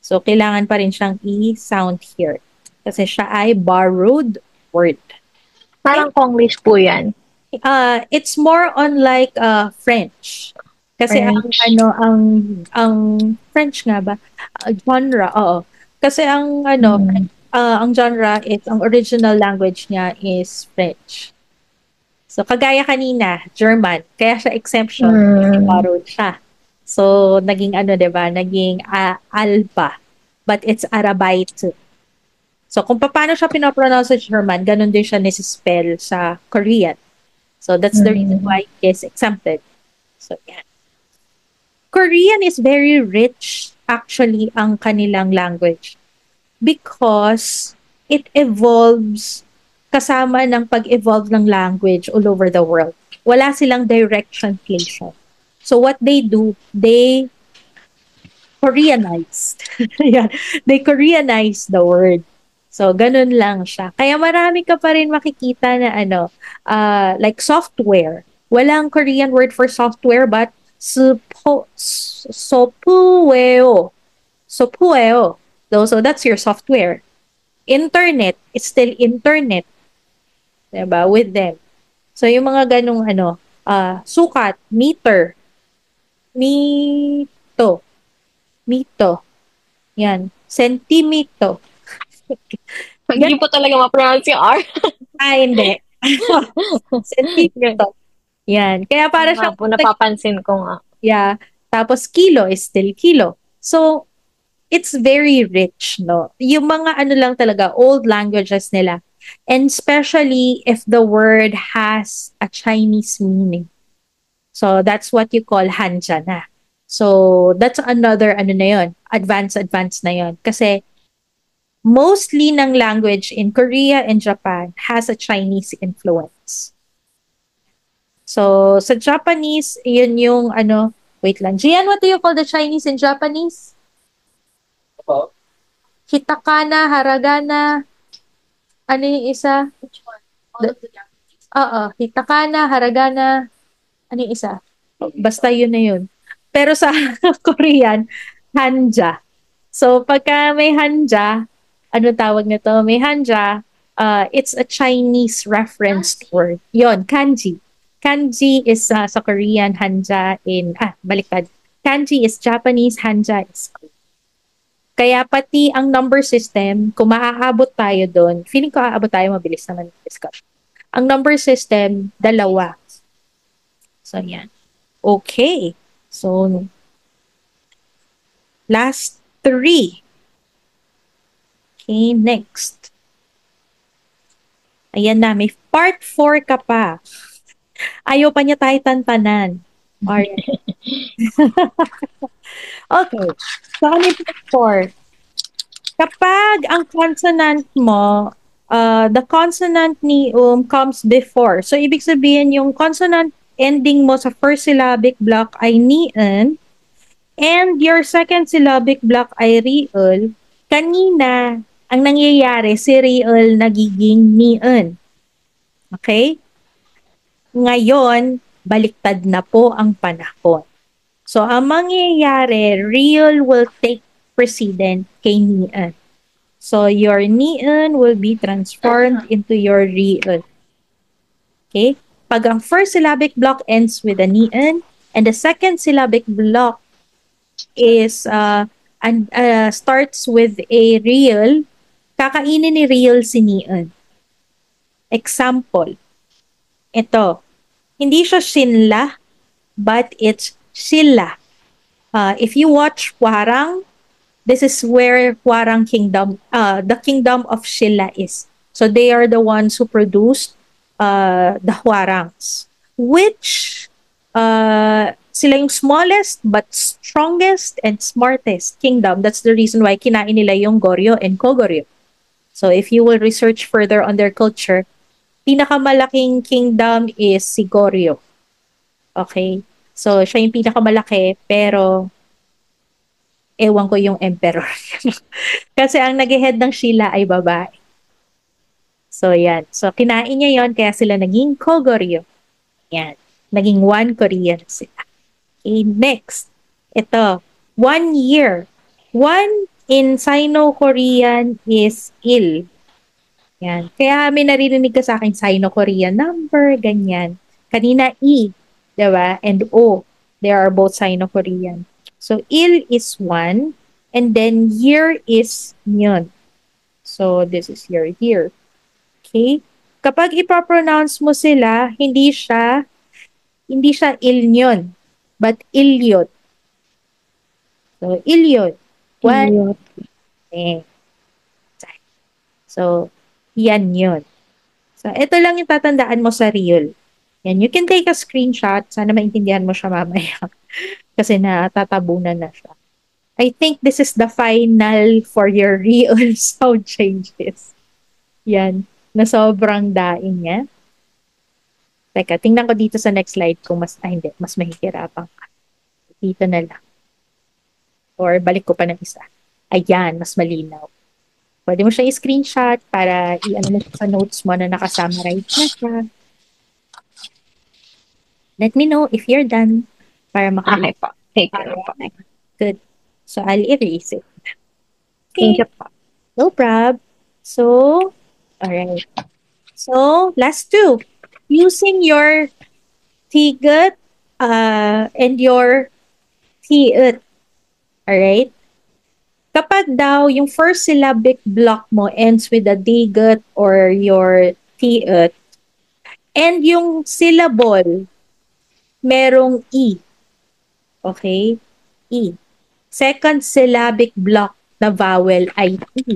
So, kailangan pa rin siyang i-sound here. Kasi siya ay borrowed word. Parang Konglish po yan. It's more on like French. Kasi French. ang French nga ba? Genre, oo. Kasi ang genre is ang original language niya is French. So kagaya kanina, German, kaya siya exemption, borrowed siya. So naging 'di ba? Naging alpha, but it's Arabic. So kung paano siya pinopronounce sa German, ganun din siya nisispell sa Korean. So that's the reason why it is exempted. So yeah. Korean is very rich actually ang kanilang language because it evolves kasama ng pag-evolve ng language all over the world. Wala silang direct translation. So what they do, they Koreanize. Yeah, they Koreanize the word. So, ganun lang siya. Kaya marami ka pa rin makikita na like software. Walang Korean word for software but sopueo. Sopueo. So that's your software. Internet is still internet, 'di ba, with them. So yung mga ganong sukat, meter, mito, mito, yan, sentimeto. Hindi po talaga ma-pronounce yung R. Hindi. Sentimeto. Yan. Kaya para Nga siyang, po, napapansin ko nga. yeah. Tapos kilo is still kilo. So, it's very rich, no? Yung mga ano lang talaga, old languages nila. And especially if the word has a Chinese meaning. So, that's what you call hanja na. So, that's another, ano na yun, advanced na yun. Kasi, mostly ng language in Korea and Japan has a Chinese influence. So, sa Japanese, yun yung wait lang. Gian, what do you call the Chinese in Japanese? Hitakana, haragana, ano yung isa? Oo, hitakana, haragana, ano yung isa? Basta yun na yun. Pero sa Korean, hanja. So, pagka may hanja, ano tawag nito? May hanja, it's a Chinese reference word. Yon, kanji. Kanji is sa Korean, hanja baliktad. Kanji is Japanese, hanja is Korean. Kaya pati ang number system, kung maaabot tayo doon, feeling ko aabot tayo, mabilis naman yung discussion. Ang number system, dalawa. So, yan. Okay. So, last three. Okay, next. Ayan na, may part 4 ka pa. Ayaw pa niya tayo tantanan. Alright. Okay. So, ano yung part 4? Kapag ang consonant mo, the consonant ni comes before. So, ibig sabihin yung consonant ending mo sa first syllabic block ay ni-en, and your second syllabic block ay ri-ul. Kanina, ang nangyayari, si ri-ul nagiging ni-en. Okay? Ngayon, baliktad na po ang panahon. So, ang mangyayari, real will take precedent kay ni-en. So, your ni-en will be transformed into your real. Okay? Pag ang first syllabic block ends with a ni-en, and the second syllabic block is starts with a real, kakainin ni real si ni-en. Example, ito, hindi siya shinla, but it's shilla. If you watch Hwarang, this is where Hwarang kingdom, the kingdom of Shilla is. So they are the ones who produced the Hwarangs, which sila yung smallest but strongest and smartest kingdom. That's the reason why kinain nila yung Goryeo and Kogoryo. So if you will research further on their culture, pinakamalaking kingdom is si Goryeo. Okay? So siya yung pinakamalaki, pero ewan ko yung emperor. Kasi ang nag-head ng Sheila ay babae. So, yan. So, kinain niya yon, kaya sila naging Kogoryo. Yan. Naging one Korean sila. Okay, next. Ito, 1 year. 1 in Sino-Korean is il. Yan. Kaya may naririnig ka sa akin, Sino-Korean number, ganyan. Kanina, I, diba? And O. They are both Sino-Korean. So, il is 1, and then year is nyon. So, this is your year. Okay? Kapag ipapronounce mo sila, hindi siya il nyon, but ilyot. So, ilyot. One. Eh. So, yan yun. So, ito lang yung tatandaan mo sa real. Yan, you can take a screenshot. Sana maintindihan mo siya mamaya. Kasi natatabunan na siya. I think this is the final for your real sound changes. Yan. Na sobrang daing niya. Teka, tingnan ko dito sa next slide kung hindi, mas mahihirapan ka. Dito na lang. Or balik ko pa ng isa. Ayan, mas malinaw. Pwede mo siya i-screenshot para i-ano mo sa notes mo na nakasummarize na siya. Let me know if you're done para Okay po. Take care po. Good. So, I'll erase it. Thank you po. No problem. So, alright. So, last two. Using your tigot and your tiut. Alright? Kapag daw yung first syllabic block mo ends with a digot or your tiut, and yung syllable merong E. Okay? E. Second syllabic block na vowel ay E.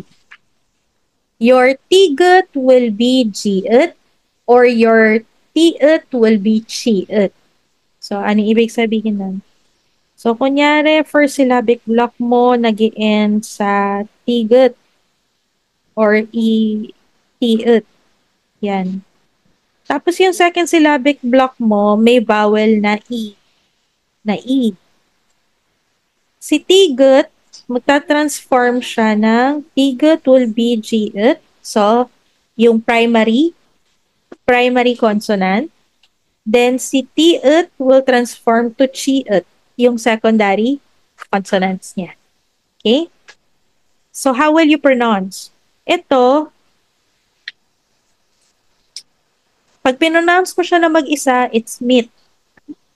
Your tigut will be giut or your tiut will be chiut. So, ano ibig sabihin nun? So, kunyari, first syllabic block mo nag-end sa tigut or tiut. Yan. Tapos yung second syllabic block mo, may vowel na E. Na E. Si tigut, magta-transform siya ng tigut will be giut. So, yung primary consonant. Then, si tiut will transform to chiut, yung secondary consonants niya. Okay? So, how will you pronounce? Ito, pag pinonounce mo siya na mag-isa, it's meat.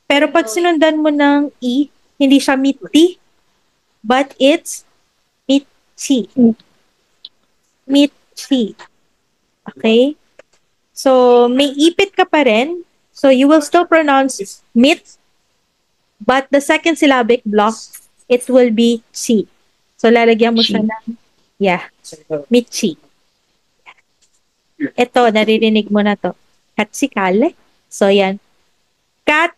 Pero pag sinundan mo ng E, hindi siya meaty, but it's meaty. Meaty. Okay? So, may ipit ka pa rin. So, you will still pronounce meat, but the second syllabic block, it will be chi. So, lalagyan mo siya ng, michi. Ito, naririnig mo na to. Katsikale. So, yan. Kat,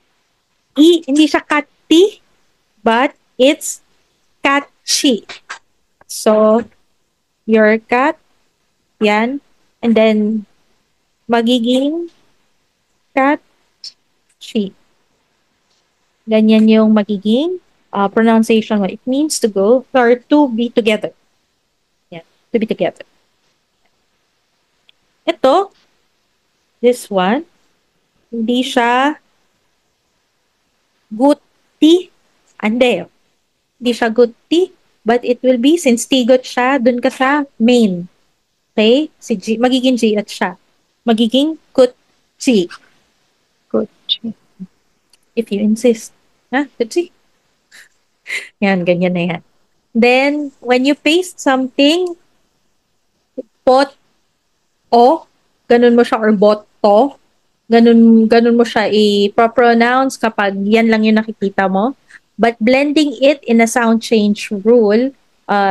hindi siya kati, but it's katchi. So, your cat, yan. And then, magiging katchi. Ganyan yung magiging pronunciation mo. It means to go or to be together. Yeah, to be together. Ito, this one, hindi siya guti. Ande. Hindi siya guti, but it will be, since tigot siya, dun ka sa main. Okay? Si G, magiging G at siya. Magiging kutsi. Kutsi. If you insist. Ha? Kutsi? Yan, ganyan na yan. Then, when you paste something, pot, o, ganun mo siya, or bot, to, ganun mo siya i-pronounce kapag yan lang yung nakikita mo. But blending it in a sound change rule,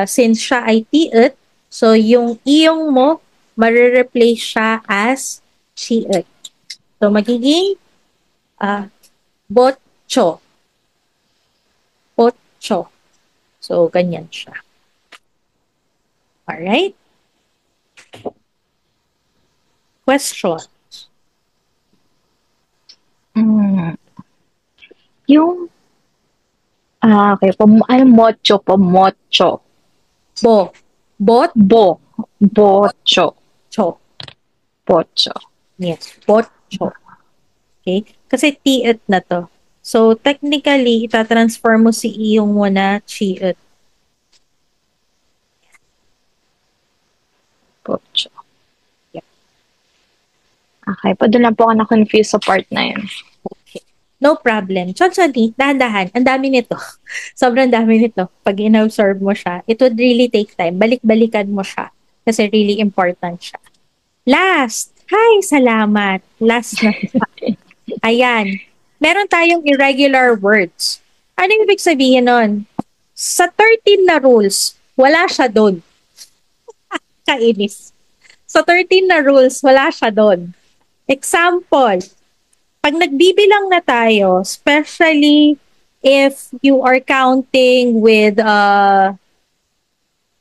since siya ay tiut, so yung iyong mo, marireplace siya as chiut. So magiging botcho. Botcho. So ganyan siya. Alright? Question. Yung, okay, mocho po, mocho. Bo. Bot? Bo. Bocho. Cho. Bocho. Yes, botcho. Okay? Kasi tiut na to. So, technically, itatransform mo si iyong mo na chiut. Bocho. Yeah. Okay, pa doon lang po ako na-confuse sa part na yun. Okay. No problem. Chonchoni, dahan-dahan. Ang dami nito. Sobrang dami nito. Pag in-absorb mo siya, it would really take time. Balik-balikan mo siya. Kasi really important siya. Last. Hi, salamat. Last na. Ayan. Meron tayong irregular words. Ano yung ibig sabihin nun? Sa 13 na rules, wala siya doon. Kainis. Sa 13 na rules, wala siya doon. Example, pag nagbibilang na tayo, especially if you are counting with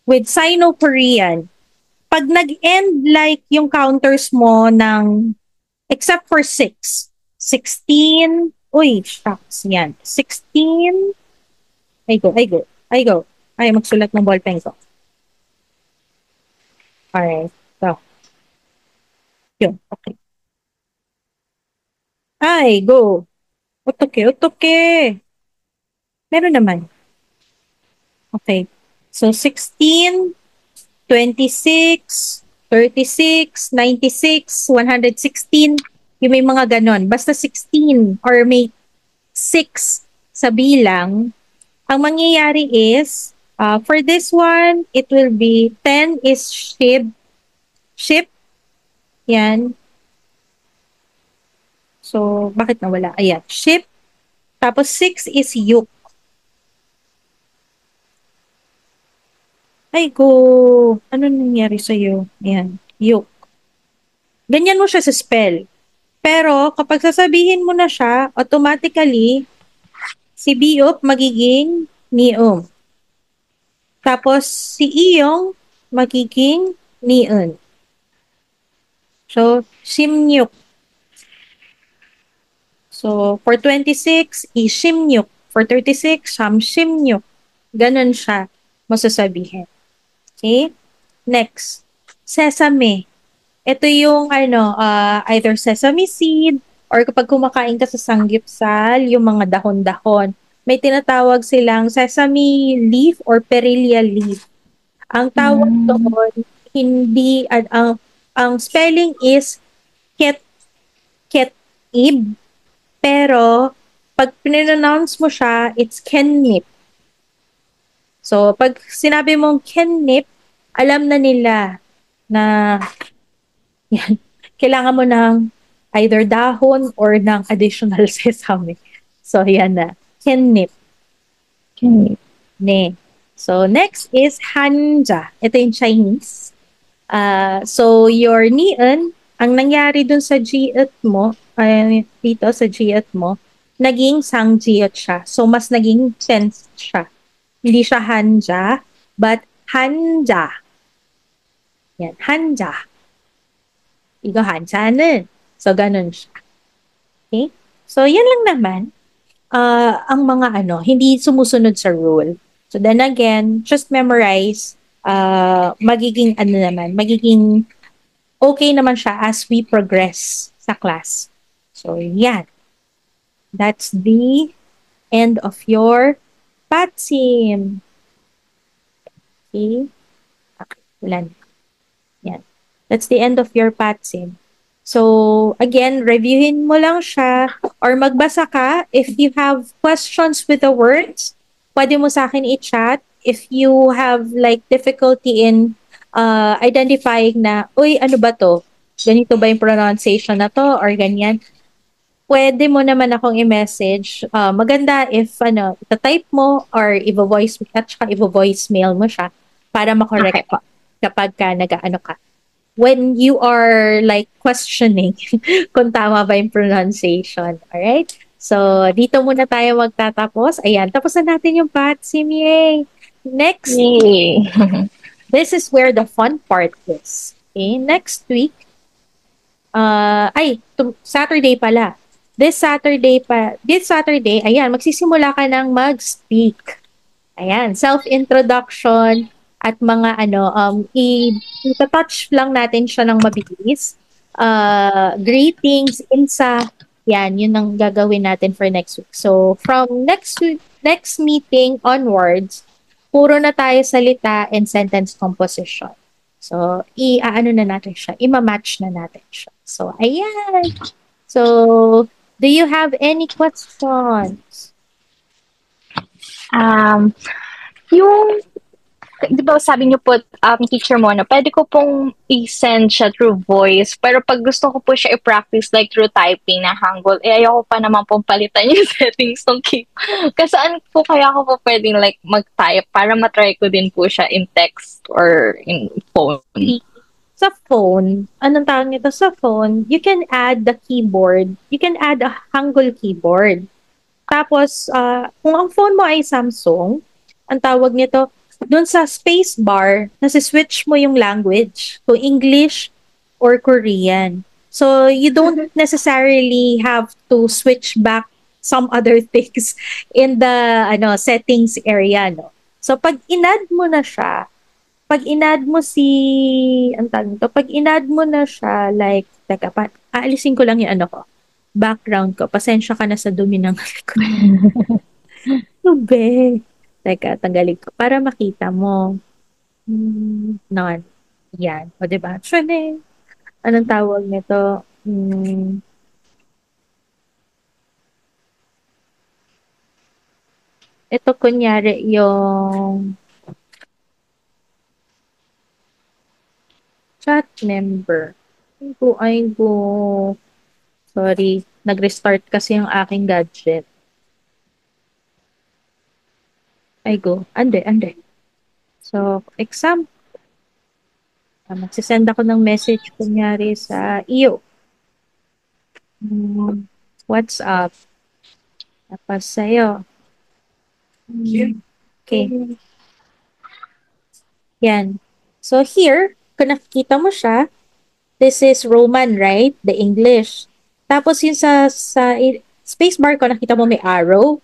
Sino-Korean, pag nag-end like yung counters mo ng, except for 6, 16, uy, shucks, yan. 16, I go. Ay, magsulat ng ballpen ko. Alright, so. Yun, okay. Ay, go. Otoke. Meron naman. Okay. So, 16, 26, 36, 96, 116, yung may mga ganon. Basta 16 or may 6 sa bilang, ang mangyayari is, for this one, it will be 10 is ship, yan. So, bakit nawala? Ayan, ship. Tapos 6 is yoke. Ay go! Ano nangyari sa'yo? Ayan, yoke. Ganyan mo siya sa spell. Pero kapag sasabihin mo na siya, automatically, si Biop magiging Nium. Tapos si Iyong magiging Niun. So, Shimnyuk. So, for 26, Ishimnyuk. For 36, Shimnyuk. Ganon siya masasabihin. Okay? Next, sesame. Ito yung either sesame seed or kapag kumakain ka sa sanggipsal, yung mga dahon-dahon. May tinatawag silang sesame leaf or perilla leaf. Ang tawag Mm. doon, hindi, ang spelling is ket, ketib, pero pag pronounce mo siya, it's kenip. So, pag sinabi mong kenip, alam na nila na yan, kailangan mo ng either dahon or ng additional sesame. So, yan na. Kenip. Okay. Ne. So, next is hanja. Ito yung Chinese. So, your nian, ang nangyari dun sa jiat mo, dito sa jiat mo, naging sangjiat siya. So, mas naging tense siya. Hindi siya hanja, but hanja. Yan, hanja. 이거 한자는. So, ganun siya. Okay? So, yan lang naman. Ang mga hindi sumusunod sa rule. So, then again, just memorize. Magiging magiging okay naman siya as we progress sa class. So, yan. That's the end of your PATSIM. Okay? Okay, ulan. Yan. That's the end of your PATSIM. So, again, reviewin mo lang siya or magbasa ka. If you have questions with the words, pwede mo sa akin i-chat. If you have like difficulty in identifying na, uy, ano ba to? Ganito ba yung pronunciation na to or ganyan? Pwede mo naman akong i-message. Maganda if ita-type mo or i-voice at saka i-voicemail mo siya para Okay makorek po. kapag ka nag-ano ka when you are like questioning kung tama ba yung pronunciation. Alright? So, dito muna tayo magtatapos. Ayan, tapos na natin yung PATSIM. Yay! Next, Yay. this is where the fun part is. Okay, next week, Saturday pala. This Saturday, ayan, magsisimula ka ng mag-speak. Ayan, self-introduction at mga i-touch lang natin siya ng mabilis. Greetings, insa, yan, yun ang gagawin natin for next week. So, from next meeting onwards, puro na tayo salita and sentence composition. So, i-ano na natin siya, i-match na natin siya. So, ayan. So, do you have any questions? Yung, di ba sabi niyo po, teacher mo, na pwede ko pong i-send siya through voice, pero pag gusto ko po siya i-practice like through typing na Hangul, ayoko pa naman pong palitan yung settings ng key. Kasi saan po kaya ako po pwedeng like mag-type para matry ko din po siya in text or in phone? Sa phone, anong tawag nito sa phone, you can add the keyboard. You can add a Hangul keyboard. Tapos, kung ang phone mo ay Samsung, ang tawag nito, doon sa space bar, nasi-switch mo yung language, kung English or Korean. So, you don't necessarily have to switch back some other things in the settings area, no? So, pag inad mo na siya, pag inad mo pag inad mo na siya, like, teka, aalisin ko lang yung background ko. Pasensya ka na sa dumi ng likod. Tubig. Teka, tanggalin ko. Para makita mo. None. Yan. O, diba? Actually, anong tawag nito? Ito kunyari yung chat member. Ay go. Sorry, nag-restart kasi yung aking gadget. Ay go. Ande, ande. So, example, magsisend ako ng message kunyari sa iyo. What's up? Tapos sa'yo. Okay. Yan. So here, kung nakikita mo siya, this is Roman, right? The English. Tapos yung sa spacebar ko, nakita mo may arrow.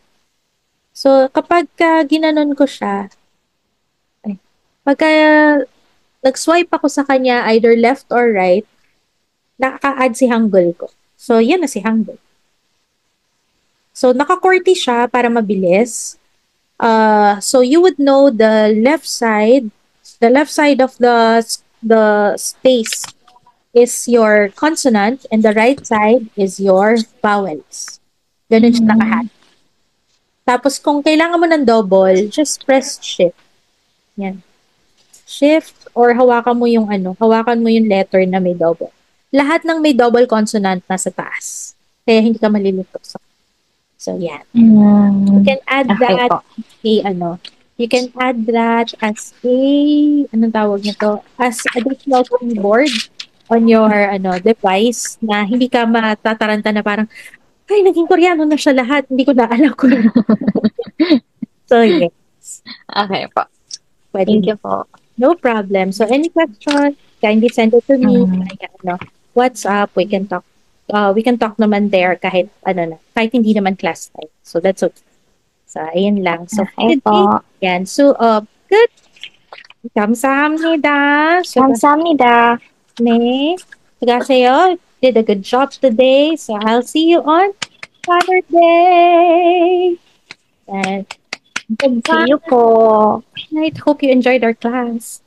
So kapag ginanon ko siya, ay, pagka nag-swipe ako sa kanya, either left or right, nakaka-add si Hangul ko. So yan na si Hangul. So naka-QWERTY siya para mabilis. So you would know the left side of the space is your consonant and the right side is your vowels. Ganun siya nakahat. Mm. Tapos kung kailangan mo ng double, just press shift. Yan. Shift or hawakan mo yung letter na may double. Lahat ng may double consonant nasa taas. Kaya hindi ka malilito. So yan. You can add Okay that po. you can add that as anong tawag nito? As additional keyboard on your device na hindi ka matataranta na parang, ay, naging Koreano na siya lahat. Hindi ko na alam kung So, yes. Okay po. Pwede Thank mo. you po. No problem. So, any question, kindly send it to me. Mm. Kaya, what's up? We can talk. We can talk naman there kahit kahit hindi naman class time. So, that's okay. So, ayan lang. So, Okay good day. po. Yan. So, good. 감사합니다. 감사합니다. 네. 수고하세요. Did a good job today. So, I'll see you on Saturday. And See goodbye. you po. Night. Hope you enjoyed our class.